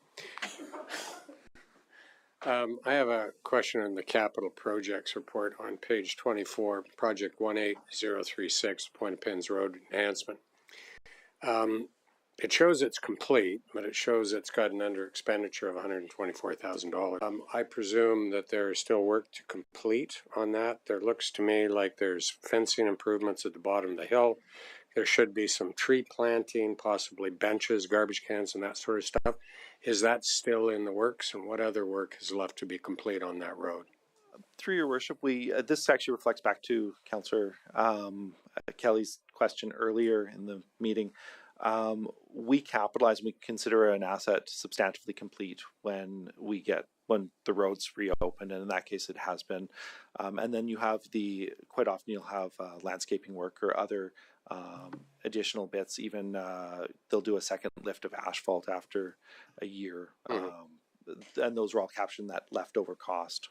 I have a question on the capital projects report on page 24, project 18036, Point of Pins Road enhancement. It shows it's complete, but it shows it's got an under expenditure of $124,000. I presume that there is still work to complete on that. There looks to me like there's fencing improvements at the bottom of the hill. There should be some tree planting, possibly benches, garbage cans, and that sort of stuff. Is that still in the works, and what other work is left to be complete on that road? Through your worship, this actually reflects back to Councillor Kelly's question earlier in the meeting. We capitalize and we consider an asset substantively complete when the road's reopened, and in that case it has been. And then you have quite often you'll have landscaping work or other additional bits. Even they'll do a second lift of asphalt after a year, and those are all captured in that leftover cost.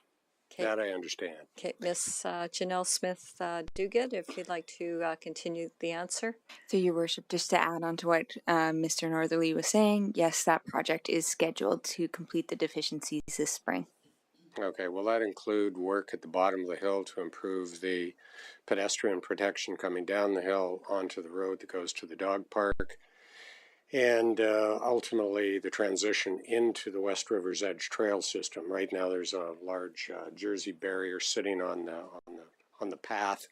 Okay. That I understand. Okay, Miss Janelle Smith Duguid, if you'd like to continue the answer. So, Your Worship, just to add on to what Mr. Northerly was saying, yes, that project is scheduled to complete the deficiencies this spring. Okay, will that include work at the bottom of the hill to improve the pedestrian protection coming down the hill onto the road that goes to the dog park? And ultimately the transition into the West River's Edge trail system. Right now there's a large Jersey barrier sitting on the path.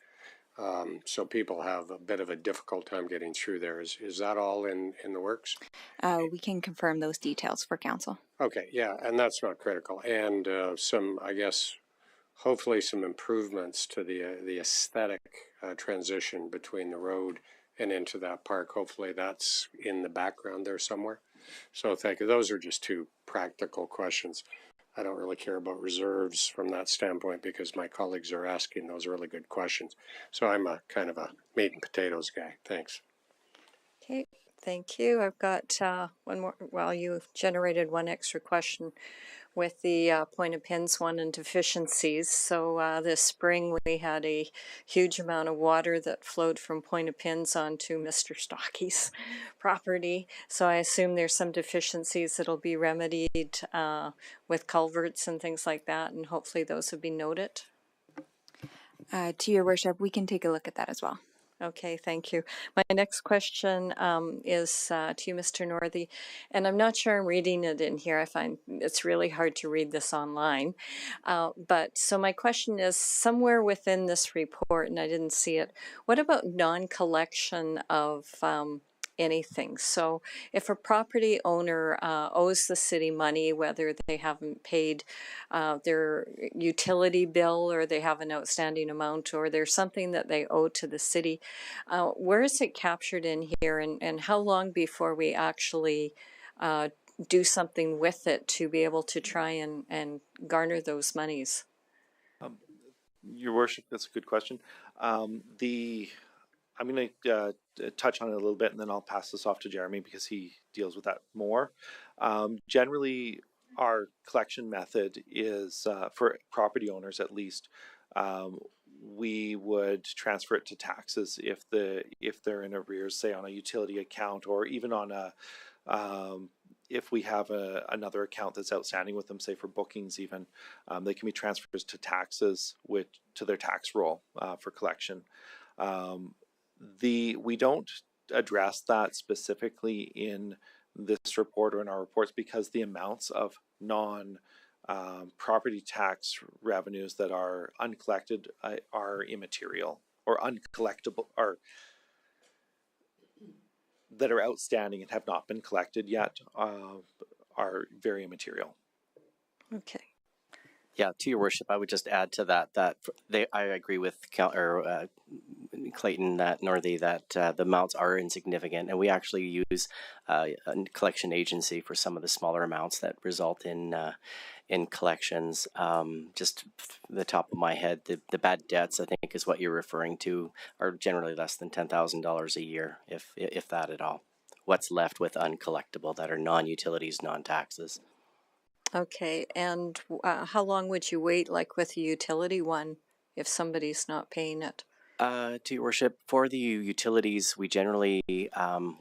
So people have a bit of a difficult time getting through there. Is that all in the works? We can confirm those details for council. Okay, yeah, and that's not critical. And some, I guess, hopefully some improvements to the aesthetic transition between the road and into that park. Hopefully that's in the background there somewhere. So thank you. Those are just two practical questions. I don't really care about reserves from that standpoint because my colleagues are asking those really good questions. So I'm a kind of a meat and potatoes guy. Thanks. Okay, thank you. I've got one more. Well, you generated one extra question with the point of pins one and deficiencies. So this spring we had a huge amount of water that flowed from point of pins onto Mr. Stocky's property. So I assume there's some deficiencies that'll be remedied with culverts and things like that, and hopefully those have been noted. To Your Worship, we can take a look at that as well. Okay, thank you. My next question is to you, Mr. Northy, and I'm not sure I'm reading it in here. I find it's really hard to read this online. But so my question is, somewhere within this report, and I didn't see it, what about non-collection of anything? So if a property owner owes the city money, whether they haven't paid their utility bill or they have an outstanding amount or there's something that they owe to the city, where is it captured in here, and how long before we actually do something with it to be able to try and garner those monies? Your Worship, that's a good question. I'm going to touch on it a little bit, and then I'll pass this off to Jeremy because he deals with that more. Generally, our collection method is, for property owners at least, we would transfer it to taxes if they're in arrears, say on a utility account, or even on a if we have another account that's outstanding with them, say for bookings even, they can be transferred to taxes to their tax roll for collection. We don't address that specifically in this report or in our reports because the amounts of non-property tax revenues that are uncollected are immaterial, or uncollectible, or that are outstanding and have not been collected yet are very immaterial. Okay. Yeah, to Your Worship, I would just add to that I agree with Clayton Northy that the amounts are insignificant, and we actually use a collection agency for some of the smaller amounts that result in collections. Just the top of my head, the bad debts, I think, is what you're referring to, are generally less than $10,000 a year, if that at all. What's left with uncollectible that are non-utilities, non-taxes. Okay, and how long would you wait, like with a utility one, if somebody's not paying it? To Your Worship, for the utilities, we generally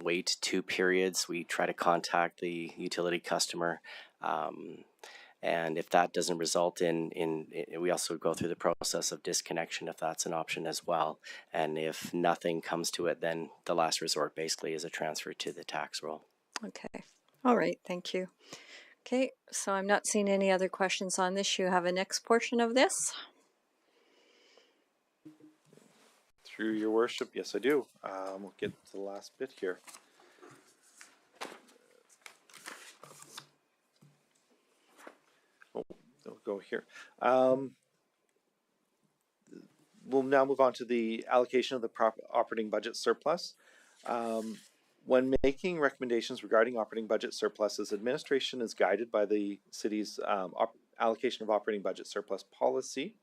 wait 2 periods. We try to contact the utility customer, and if that doesn't result in we also go through the process of disconnection if that's an option as well. And if nothing comes to it, then the last resort basically is a transfer to the tax roll. Okay, all right, thank you. Okay, so I'm not seeing any other questions on this. You have a next portion of this? Through Your Worship, yes, I do. We'll get to the last bit here. We'll go here. We'll now move on to the allocation of the operating budget surplus. When making recommendations regarding operating budget surpluses, administration is guided by the city's allocation of operating budget surplus policy.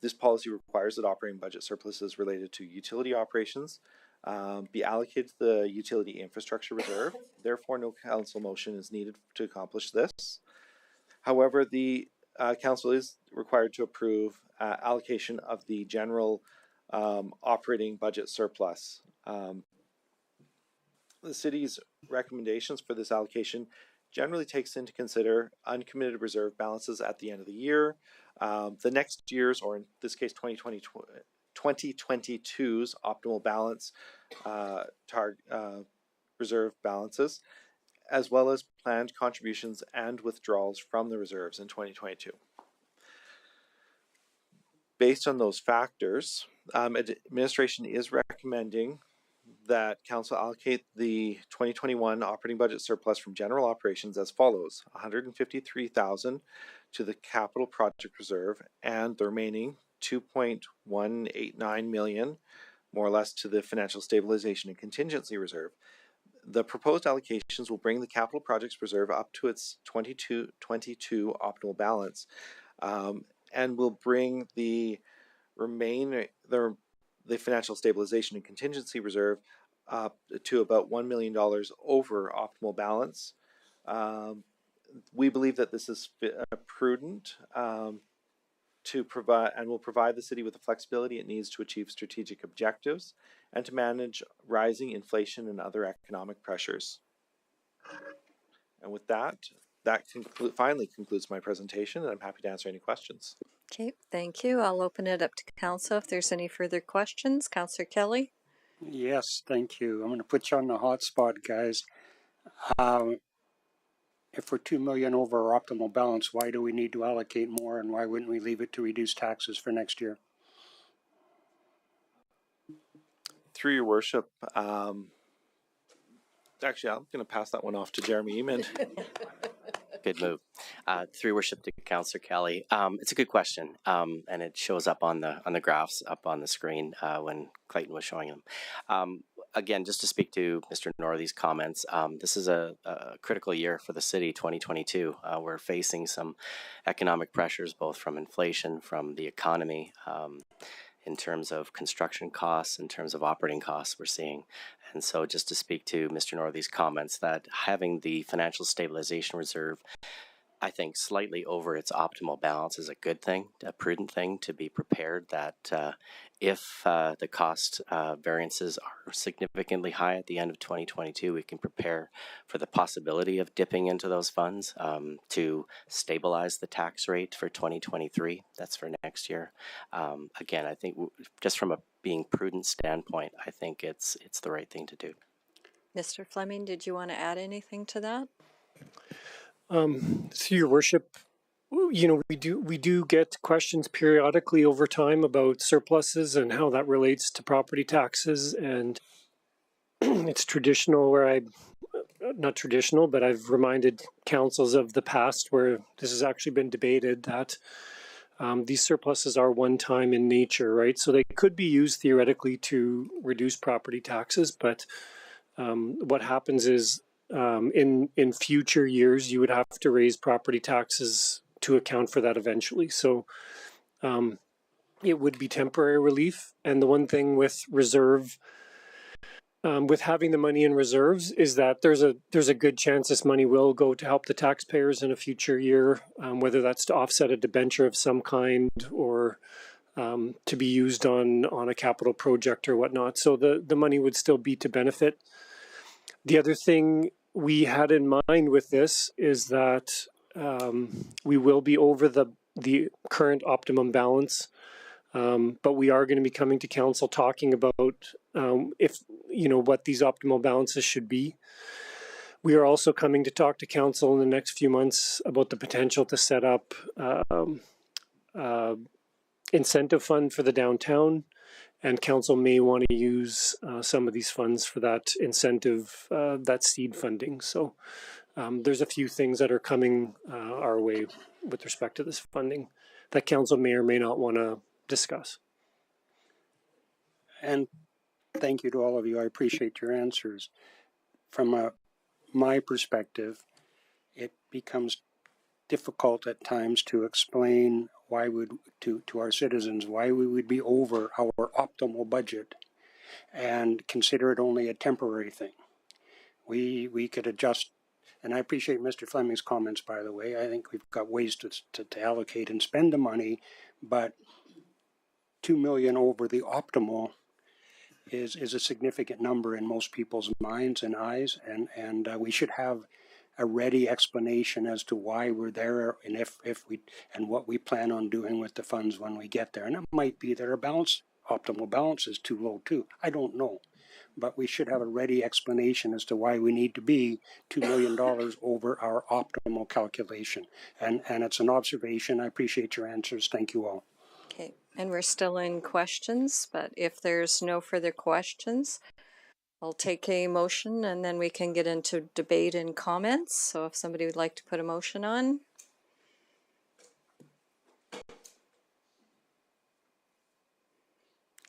This policy requires that operating budget surpluses related to utility operations be allocated to the utility infrastructure reserve. Therefore, no council motion is needed to accomplish this. However, the Council is required to approve allocation of the general operating budget surplus. The city's recommendations for this allocation generally takes into consider uncommitted reserve balances at the end of the year, the next year's, or in this case 2022's optimal balance reserve balances, as well as planned contributions and withdrawals from the reserves in 2022. Based on those factors, administration is recommending that Council allocate the 2021 operating budget surplus from general operations as follows: $153,000 to the capital project reserve, and the remaining $2.189 million, more or less, to the financial stabilization and contingency reserve. The proposed allocations will bring the capital projects reserve up to its 2022 optimal balance, and will bring the financial stabilization and contingency reserve up to about $1 million over optimal balance. We believe that this is prudent to provide, and will provide the city with the flexibility it needs to achieve strategic objectives and to manage rising inflation and other economic pressures. And with that finally concludes my presentation, and I'm happy to answer any questions. Okay, thank you. I'll open it up to Council if there's any further questions. Councillor Kelly? Yes, thank you. I'm going to put you on the hot spot, guys. If we're $2 million over our optimal balance, why do we need to allocate more, and why wouldn't we leave it to reduce taxes for next year? Through your worship, actually, I'm going to pass that one off to Jeremy Eamon. Good move. Through worship to Councillor Kelly. It's a good question, and it shows up on the graphs up on the screen when Clayton was showing them. Again, just to speak to Mr. Northey's comments, this is a critical year for the city, 2022. We're facing some economic pressures, both from inflation, from the economy, in terms of construction costs, in terms of operating costs we're seeing. And so just to speak to Mr. Northey's comments, that having the financial stabilization reserve, I think, slightly over its optimal balance is a good thing, a prudent thing, to be prepared that if the cost variances are significantly high at the end of 2022, we can prepare for the possibility of dipping into those funds to stabilize the tax rate for 2023. That's for next year. Again, I think just from a being prudent standpoint, I think it's the right thing to do. Mr. Fleming, did you want to add anything to that? Through your worship, you know, we do get questions periodically over time about surpluses and how that relates to property taxes, and it's traditional where not traditional, but I've reminded councils of the past where this has actually been debated, that these surpluses are one-time in nature, right? So they could be used theoretically to reduce property taxes, but what happens is in future years, you would have to raise property taxes to account for that eventually. So it would be temporary relief. And the one thing with reserve, with having the money in reserves, is that there's a good chance this money will go to help the taxpayers in a future year, whether that's to offset a debenture of some kind or to be used on a capital project or whatnot. So the money would still be to benefit. The other thing we had in mind with this is that we will be over the current optimum balance, but we are going to be coming to council talking about if, you know, what these optimal balances should be. We are also coming to talk to council in the next few months about the potential to set up incentive fund for the downtown. And council may want to use some of these funds for that incentive, that seed funding. So there's a few things that are coming our way with respect to this funding that council may or may not want to discuss. And thank you to all of you. I appreciate your answers. From my perspective, it becomes difficult at times to explain why to our citizens why we would be over our optimal budget and consider it only a temporary thing. We could adjust And I appreciate Mr. Fleming's comments, by the way. I think we've got ways to allocate and spend the money, but 2 million over the optimal is a significant number in most people's minds and eyes, and we should have a ready explanation as to why we're there and if we and what we plan on doing with the funds when we get there. And it might be that our optimal balance is too low too. I don't know. But we should have a ready explanation as to why we need to be $2 million over our optimal calculation. And it's an observation. I appreciate your answers. Thank you all. Okay, and we're still in questions, but if there's no further questions, I'll take a motion and then we can get into debate and comments. So if somebody would like to put a motion on.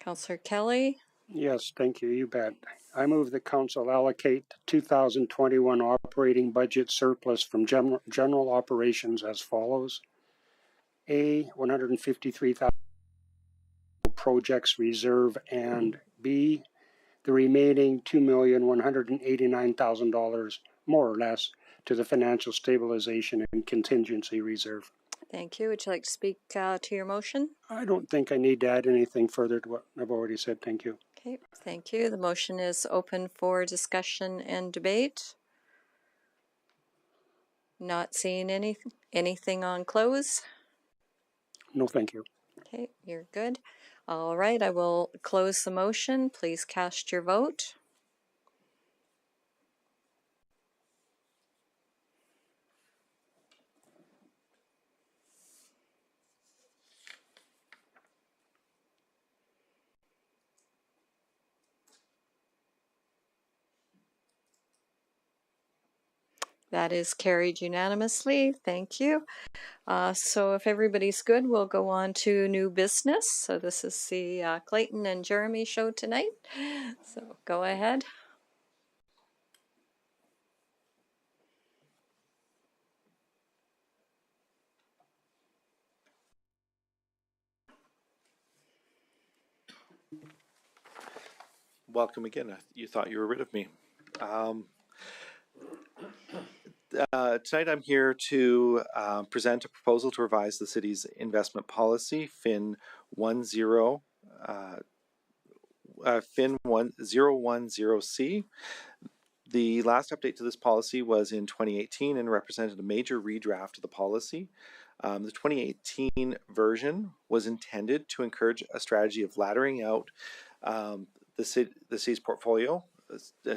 Councillor Kelly. Yes, thank you. You bet. I move the council allocate the 2021 operating budget surplus from general operations as follows. A, 153,000 projects reserve, and B, the remaining $2,189,000 more or less to the financial stabilization and contingency reserve. Thank you. Would you like to speak to your motion? I don't think I need to add anything further to what I've already said. Thank you. Okay, thank you. The motion is open for discussion and debate. Not seeing anything on close? No, thank you. Okay, you're good. All right, I will close the motion. Please cast your vote. That is carried unanimously. Thank you. So if everybody's good, we'll go on to new business. So this is the Clayton and Jeremy show tonight. So go ahead. Welcome again. You thought you were rid of me. Tonight I'm here to present a proposal to revise the city's investment policy, FIN 1010C. The last update to this policy was in 2018 and represented a major redraft of the policy. The 2018 version was intended to encourage a strategy of laddering out the city's portfolio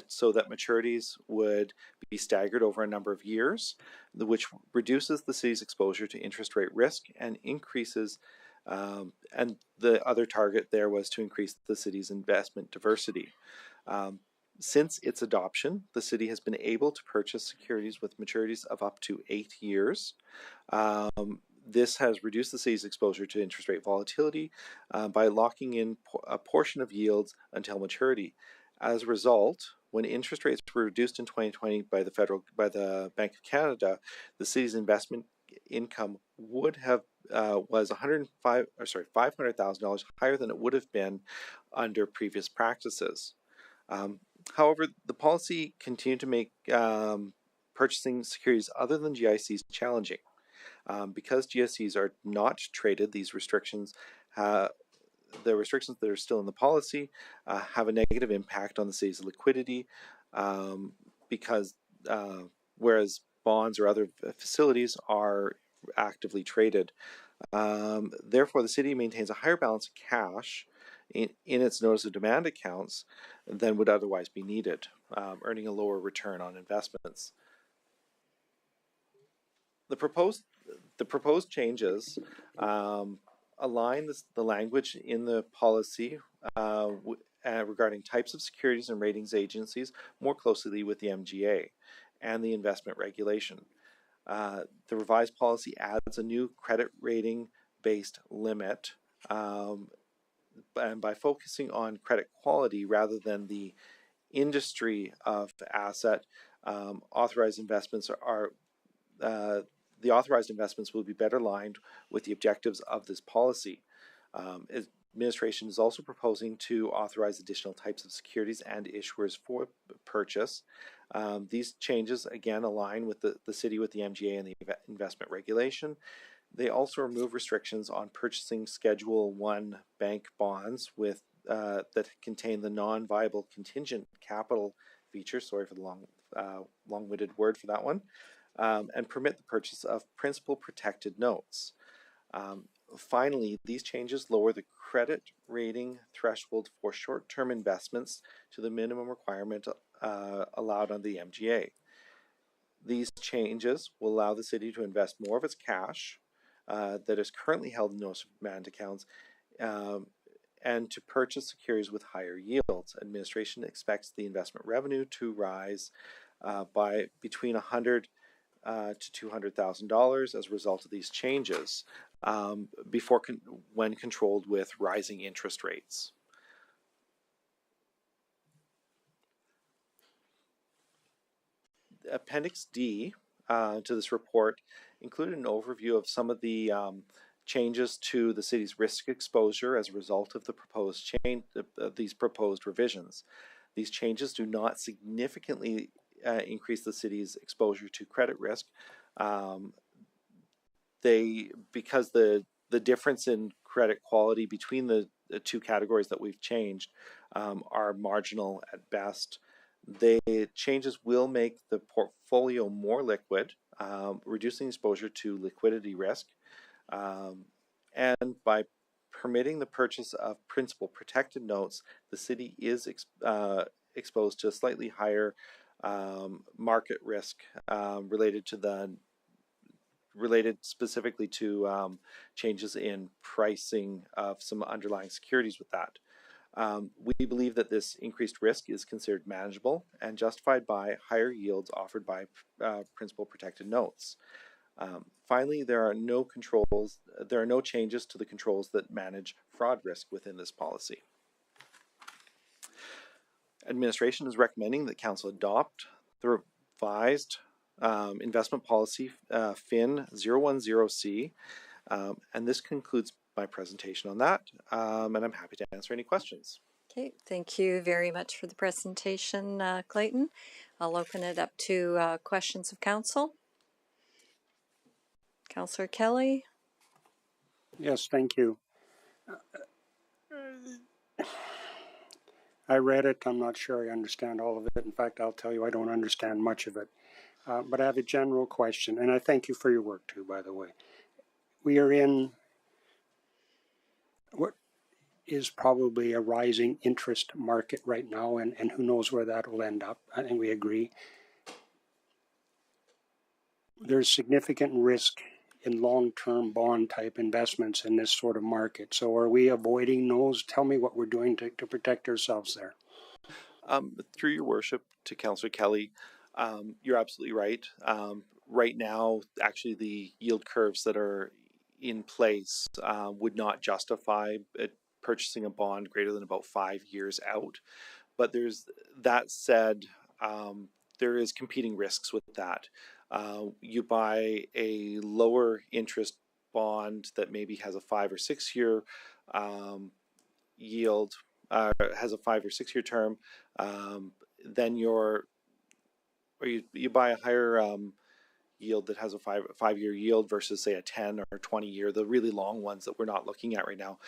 so that maturities would be staggered over a number of years, which reduces the city's exposure to interest rate risk and increases, and the other target there was to increase the city's investment diversity. Since its adoption, the city has been able to purchase securities with maturities of up to 8 years. This has reduced the city's exposure to interest rate volatility by locking in a portion of yields until maturity. As a result, when interest rates were reduced in 2020 by the Bank of Canada, the city's investment income would have was $500,000 higher than it would have been under previous practices. However, the policy continued to make purchasing securities other than GICs challenging. Because GSEs are not traded, these restrictions, the restrictions that are still in the policy, have a negative impact on the city's liquidity, because whereas bonds or other facilities are actively traded. Therefore, the city maintains a higher balance of cash in its notice of demand accounts than would otherwise be needed, earning a lower return on investments. The proposed changes align the language in the policy regarding types of securities and ratings agencies more closely with the MGA and the investment regulation. The revised policy adds a new credit rating-based limit, and by focusing on credit quality rather than the industry of asset, authorized investments the authorized investments will be better aligned with the objectives of this policy. Administration is also proposing to authorize additional types of securities and issuers for purchase. These changes, again, align with the city with the MGA and the investment regulation. They also remove restrictions on purchasing Schedule 1 bank bonds with that contain the non-viable contingent capital feature. Sorry for the long-winded word for that one. And permit the purchase of principal protected notes. Finally, these changes lower the credit rating threshold for short-term investments to the minimum requirement allowed on the MGA. These changes will allow the city to invest more of its cash that is currently held in notice of demand accounts and to purchase securities with higher yields. Administration expects the investment revenue to rise by between $100,000 to $200,000 as a result of these changes when controlled with rising interest rates. Appendix D to this report included an overview of some of the changes to the city's risk exposure as a result of the proposed change of these proposed revisions. These changes do not significantly increase the city's exposure to credit risk. Because the difference in credit quality between the two categories that we've changed are marginal at best. The changes will make the portfolio more liquid, reducing exposure to liquidity risk, and by permitting the purchase of principal protected notes, the city is exposed to a slightly higher market risk related specifically to changes in pricing of some underlying securities with that. We believe that this increased risk is considered manageable and justified by higher yields offered by principal protected notes. Finally, there are no changes to the controls that manage fraud risk within this policy. Administration is recommending that Council adopt the revised investment policy FIN 010C, and this concludes my presentation on that, and I'm happy to answer any questions. Okay, thank you very much for the presentation, Clayton. I'll open it up to questions of Council. Councillor Kelly. Yes, thank you. I read it. I'm not sure I understand all of it. In fact, I'll tell you I don't understand much of it. But I have a general question, and I thank you for your work too, by the way. We are in what is probably a rising interest market right now, and who knows where that will end up. I think we agree. There's significant risk in long-term bond type investments in this sort of market. So are we avoiding those? Tell me what we're doing to protect ourselves there. Through your worship to Councillor Kelly, you're absolutely right. Right now, actually, the yield curves that are in place would not justify purchasing a bond greater than about 5 years out. But that said, there is competing risks with that. You buy a lower interest bond that maybe has a 5 or 6 year yield, has a 5 or 6 year term, then you buy a higher yield that has a 5 year yield versus say a 10 or 20 year, the really long ones that we're not looking at right now.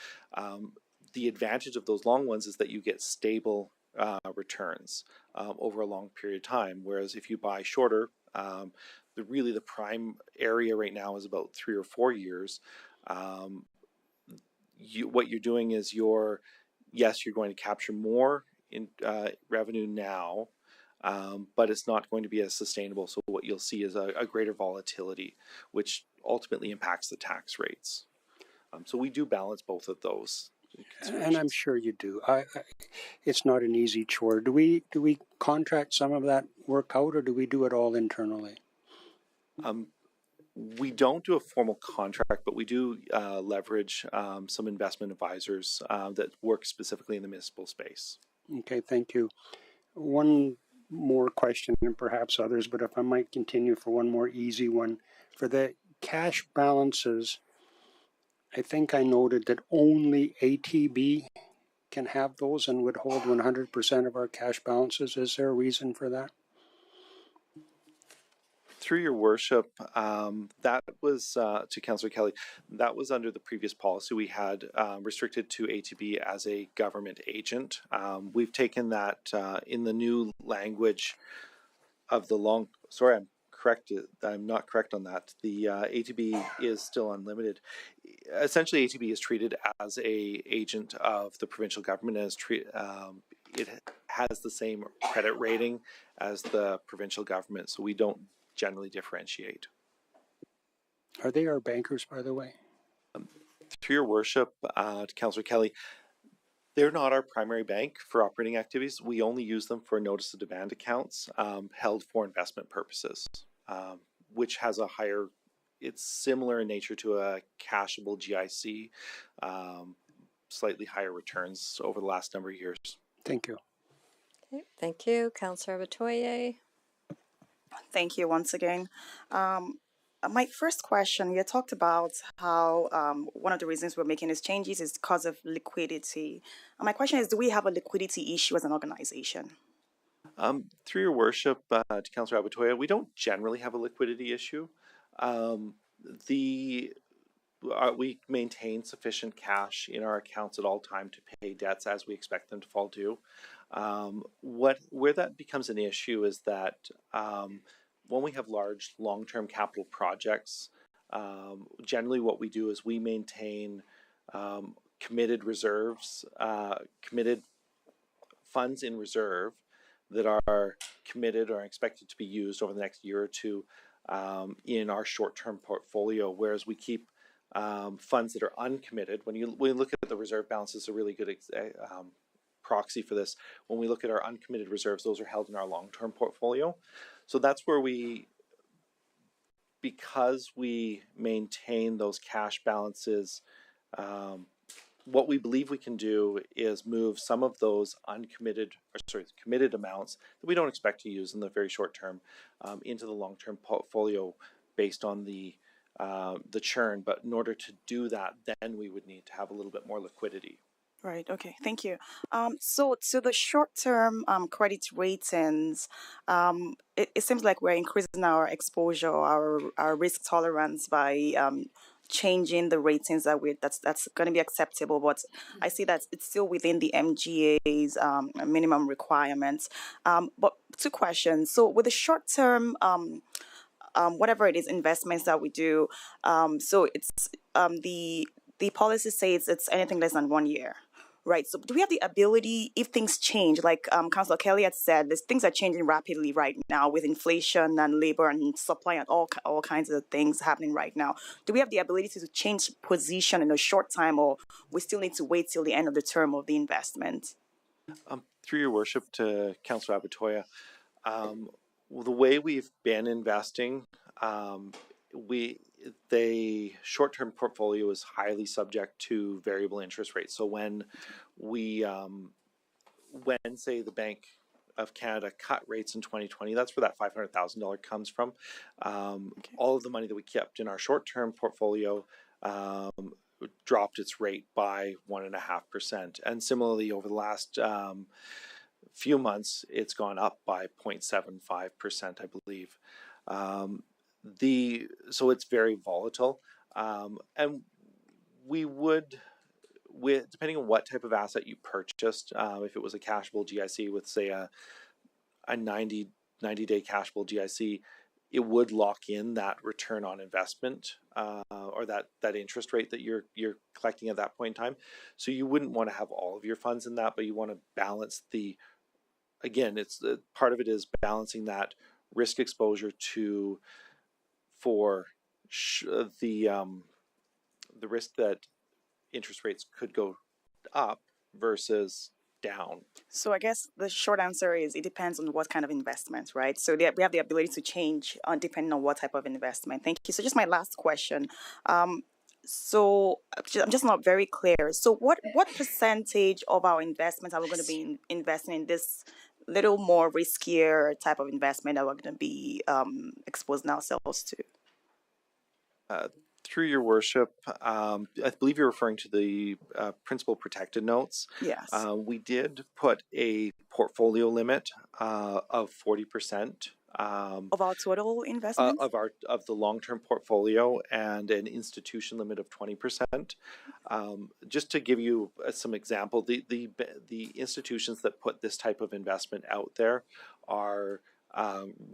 The advantage of those long ones is that you get stable returns over a long period of time, whereas if you buy shorter, the prime area right now is about 3 or 4 years. What you're doing is you're going to capture more in revenue now, but it's not going to be as sustainable. So what you'll see is a greater volatility, which ultimately impacts the tax rates. So we do balance both of those. And I'm sure you do. It's not an easy chore. Do we contract some of that work out, or do we do it all internally? We don't do a formal contract, but we do leverage some investment advisors that work specifically in the municipal space. Okay, thank you. One more question, and perhaps others, but if I might continue for one more easy one. For the cash balances I think I noted that only ATB can have those and would hold 100% of our cash balances. Is there a reason for that? Through your worship, that was to Councillor Kelly. That was under the previous policy we had restricted to ATB as a government agent. We've taken that in the new language of the long. Sorry, I'm correct. I'm not correct on that. The ATB is still unlimited. Essentially, ATB is treated as a agent of the provincial government, as it has the same credit rating as the provincial government, so we don't generally differentiate. Are they our bankers, by the way? Through your worship, to Councillor Kelly, they're not our primary bank for operating activities. We only use them for notice of demand accounts held for investment purposes, which has a higher, it's similar in nature to a cashable GIC, slightly higher returns over the last number of years. Thank you. Okay, thank you. Councillor Batoye. Thank you once again. My first question, you talked about how one of the reasons we're making these changes is because of liquidity. My question is, do we have a liquidity issue as an organization? Through your worship, to Councillor Abatoya, we don't generally have a liquidity issue. We maintain sufficient cash in our accounts at all time to pay debts as we expect them to fall due. Where that becomes an issue is that when we have large long-term capital projects, generally what we do is we maintain committed reserves, committed funds in reserve that are committed or expected to be used over the next year or two in our short-term portfolio, whereas we keep funds that are uncommitted. When you look at the reserve balance, is a really good proxy for this. When we look at our uncommitted reserves, those are held in our long-term portfolio. So that's where because we maintain those cash balances, what we believe we can do is move some of those committed amounts that we don't expect to use in the very short term into the long-term portfolio based on the churn. But in order to do that, then we would need to have a little bit more liquidity. Right. Okay. Thank you. So the short-term credit ratings, it seems like we're increasing our exposure, our risk tolerance by changing the ratings that's going to be acceptable. But I see that it's still within the MGA's minimum requirements. But two questions. So with the short-term, whatever it is, investments that we do, so it's the policy says it's anything less than 1 year. Right. So do we have the ability, if things change, like Councillor Kelly had said, things are changing rapidly right now with inflation and labor and supply and all kinds of things happening right now. Do we have the ability to change position in a short time, or we still need to wait till the end of the term of the investment? Through your worship, to Councillor Abatoya, the way we've been investing, the short-term portfolio is highly subject to variable interest rates. So when say the Bank of Canada cut rates in 2020, that's where that $500,000 comes from. All of the money that we kept in our short-term portfolio dropped its rate by 1.5%, and similarly over the last few months, it's gone up by 0.75%, I believe. So it's very volatile, and we would, depending on what type of asset you purchased, if it was a cashable GIC with say a 90-day cashable GIC, it would lock in that return on investment or that interest rate that you're collecting at that point in time. So you wouldn't want to have all of your funds in that, but you want to balance part of it is balancing that risk exposure for the risk that interest rates could go up versus down. So I guess the short answer is it depends on what kind of investment, right? So we have the ability to change depending on what type of investment. Thank you. So just my last question. So I'm just not very clear. So what percentage of our investments are we going to be investing in this little more riskier type of investment that we're going to be exposing ourselves to? Through your worship, I believe you're referring to the principal protected notes. Yes. We did put a portfolio limit of 40%. Of our total investments? Of the long-term portfolio, and an institution limit of 20%. Just to give you some example, the institutions that put this type of investment out there are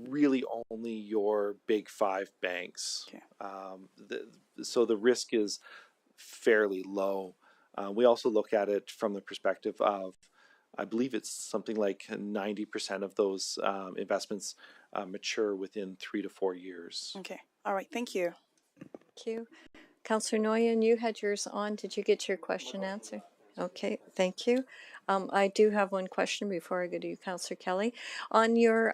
really only your big five banks. Okay. So the risk is fairly low. We also look at it from the perspective of, I believe it's something like 90% of those investments mature within 3 to 4 years. Okay. All right. Thank you. Thank you. Councillor Nguyen, you had yours on. Did you get your question answered? Okay, thank you. I do have one question before I go to you, Councillor Kelly. On your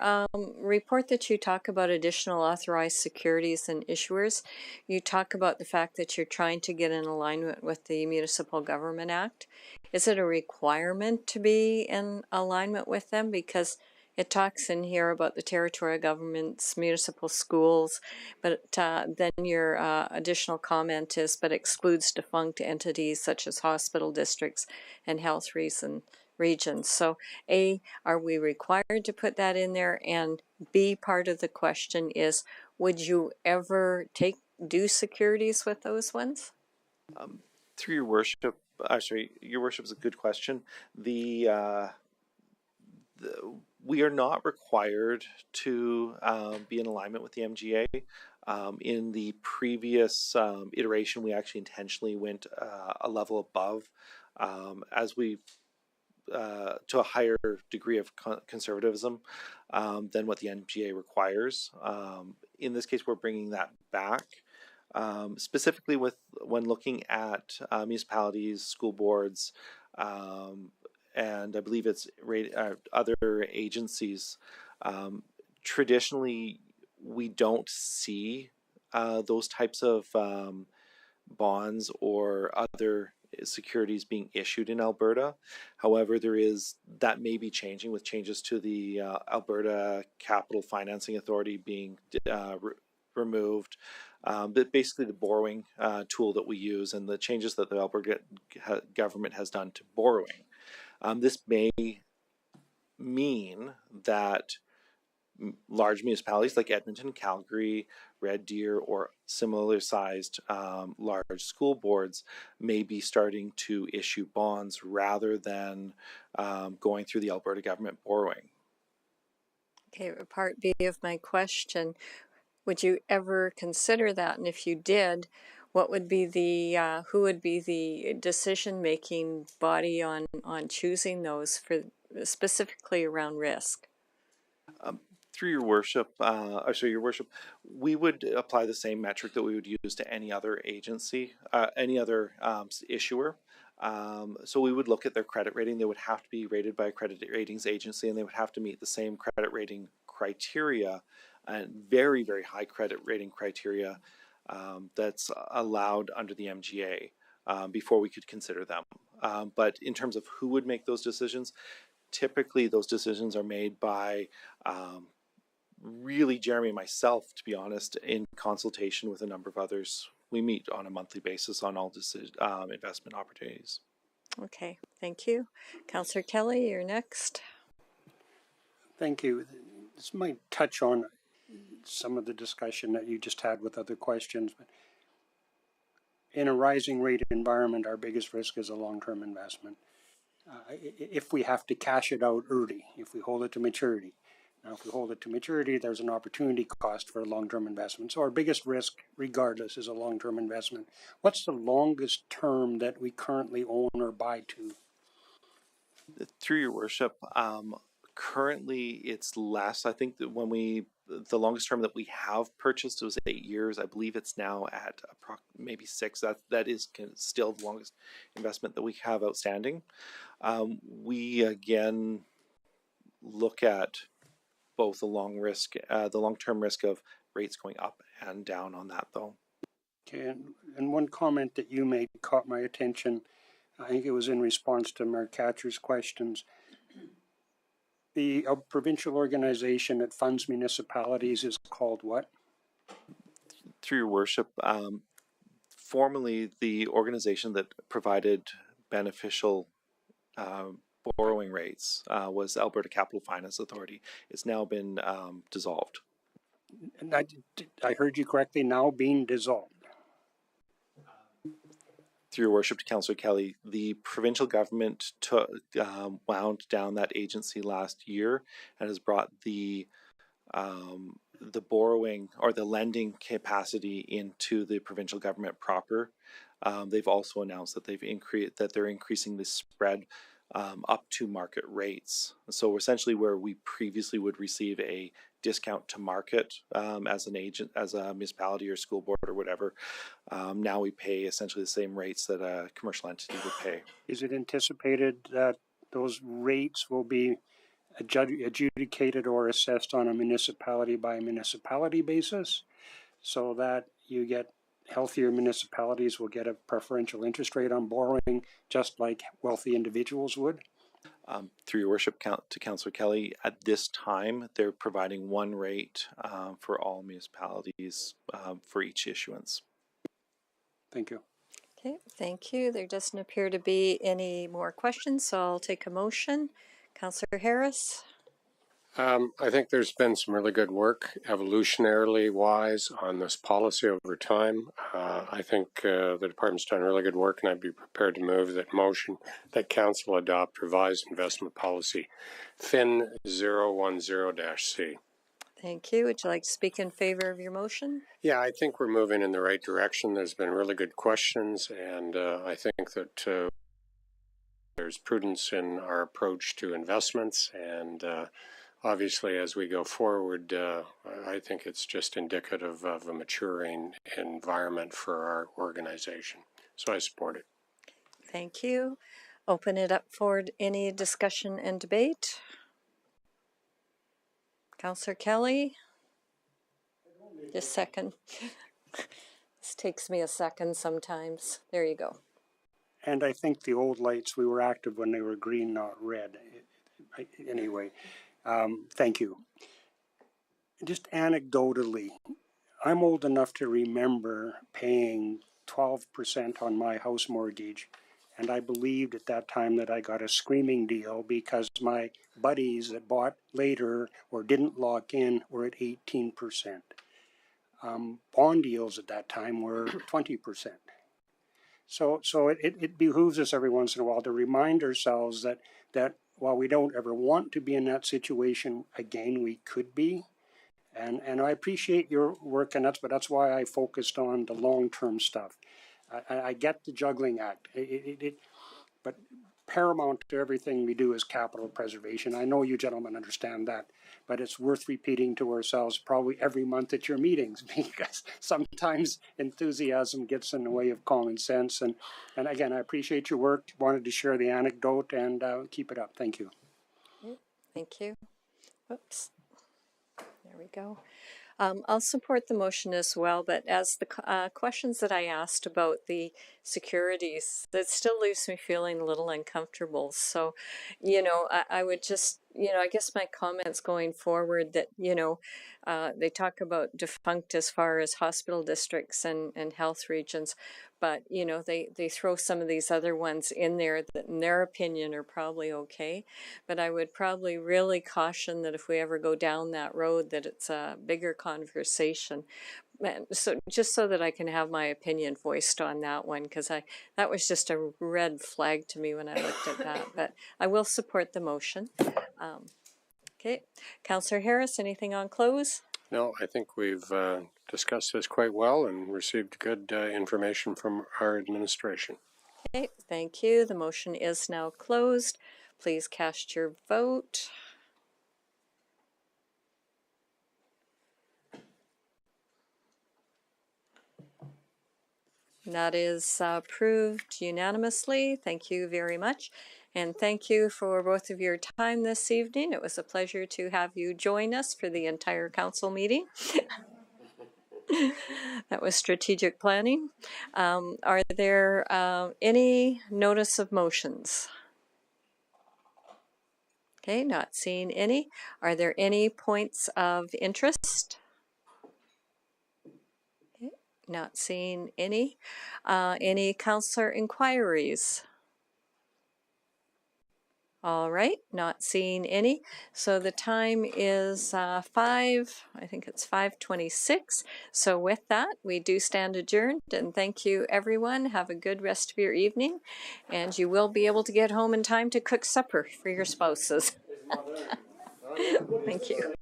report that you talk about additional authorized securities and issuers, you talk about the fact that you're trying to get in alignment with the Municipal Government Act. Is it a requirement to be in alignment with them? Because it talks in here about the territorial governments, municipal schools, but then your additional comment is, but excludes defunct entities such as hospital districts and health regions. So A, are we required to put that in there? And B, part of the question is, would you ever do securities with those ones? Through your worship, actually, your worship is a good question. We are not required to be in alignment with the MGA. In the previous iteration, we actually intentionally went a level above as we to a higher degree of conservatism than what the MGA requires. In this case, we're bringing that back. Specifically when looking at municipalities, school boards, and I believe it's other agencies. Traditionally, we don't see those types of bonds or other securities being issued in Alberta. However, that may be changing with changes to the Alberta Capital Financing Authority being removed. But basically the borrowing tool that we use and the changes that the Alberta government has done to borrowing. This may mean that large municipalities like Edmonton, Calgary, Red Deer, or similar sized large school boards may be starting to issue bonds rather than going through the Alberta government borrowing. Okay, part B of my question, would you ever consider that? And if you did, what would be who would be the decision-making body on choosing those for specifically around risk? Through your worship, your worship, we would apply the same metric that we would use to any other agency, any other issuer. So we would look at their credit rating. They would have to be rated by a credit ratings agency, and they would have to meet the same credit rating criteria and very, very high credit rating criteria that's allowed under the MGA before we could consider them. But in terms of who would make those decisions, typically those decisions are made by really Jeremy and myself, to be honest, in consultation with a number of others. We meet on a monthly basis on all investment opportunities. Okay, thank you. Councillor Kelly, you're next. Thank you. This might touch on some of the discussion that you just had with other questions, but in a rising rate environment, our biggest risk is a long-term investment. If we have to cash it out early, if we hold it to maturity. Now, if we hold it to maturity, there's an opportunity cost for a long-term investment. So our biggest risk, regardless, is a long-term investment. What's the longest term that we currently own or buy to? Through your worship, currently it's less. I think that the longest term that we have purchased was 8 years. I believe it's now at maybe 6. That is still the longest investment that we have outstanding. We again look at both the long-term risk of rates going up and down on that, though. Okay, and one comment that you made caught my attention. I think it was in response to Mayor Catcher's questions. The provincial organization that funds municipalities is called what? Through your worship, formerly the organization that provided beneficial borrowing rates was Alberta Capital Finance Authority. It's now been dissolved. And I heard you correctly, now being dissolved. Through your worship to Councillor Kelly, the provincial government wound down that agency last year and has brought the borrowing or the lending capacity into the provincial government proper. They've also announced that they're increasing the spread up to market rates. So essentially, where we previously would receive a discount to market as an agent, as a municipality or school board or whatever, now we pay essentially the same rates that a commercial entity would pay. Is it anticipated that those rates will be adjudicated or assessed on a municipality by municipality basis, so that you get healthier municipalities will get a preferential interest rate on borrowing, just like wealthy individuals would? Through your worship to Councillor Kelly, at this time they're providing one rate for all municipalities for each issuance. Thank you. Okay, thank you. There doesn't appear to be any more questions, so I'll take a motion. Councillor Harris? I think there's been some really good work, evolutionarily wise, on this policy over time. I think the department's done really good work, and I'd be prepared to move that motion that Council adopt revised investment policy FIN 010-C. Thank you. Would you like to speak in favor of your motion? Yeah, I think we're moving in the right direction. There's been really good questions, and I think that there's prudence in our approach to investments, and obviously, as we go forward, I think it's just indicative of a maturing environment for our organization. So I support it. Thank you. Open it up for any discussion and debate. Councillor Kelly? Just a second. This takes me a second sometimes. There you go. And I think the old lights, we were active when they were green, not red. Anyway. Thank you. Just anecdotally, I'm old enough to remember paying 12% on my house mortgage, and I believed at that time that I got a screaming deal because my buddies that bought later or didn't lock in were at 18%. Bond deals at that time were 20%. So it behooves us every once in a while to remind ourselves that while we don't ever want to be in that situation again, we could be. And I appreciate your work, and that's why I focused on the long-term stuff. I get the juggling act, but paramount to everything we do is capital preservation. I know you gentlemen understand that, but it's worth repeating to ourselves probably every month at your meetings, because sometimes enthusiasm gets in the way of common sense. And again, I appreciate your work. Wanted to share the anecdote, and keep it up. Thank you. Thank you. Whoops. There we go. I'll support the motion as well, but as the questions that I asked about the securities, that still leaves me feeling a little uncomfortable. So, I would just, I guess my comments going forward that, they talk about defunct as far as hospital districts and health regions, but, they throw some of these other ones in there that in their opinion are probably okay. But I would probably really caution that if we ever go down that road, that it's a bigger conversation. So just so that I can have my opinion voiced on that one, because that was just a red flag to me when I looked at that. But I will support the motion. Okay, Councillor Harris, anything on close? No, I think we've discussed this quite well and received good information from our administration. Okay, thank you. The motion is now closed. Please cast your vote. That is approved unanimously. Thank you very much. And thank you for both of your time this evening. It was a pleasure to have you join us for the entire council meeting. That was strategic planning. Are there any notice of motions? Okay, not seeing any. Are there any points of interest? Okay, Not seeing any. Any councillor inquiries? All right, not seeing any. So the time is I think it's 5:26. So with that, we do stand adjourned, and thank you everyone. Have a good rest of your evening, and you will be able to get home in time to cook supper for your spouses. Thank you.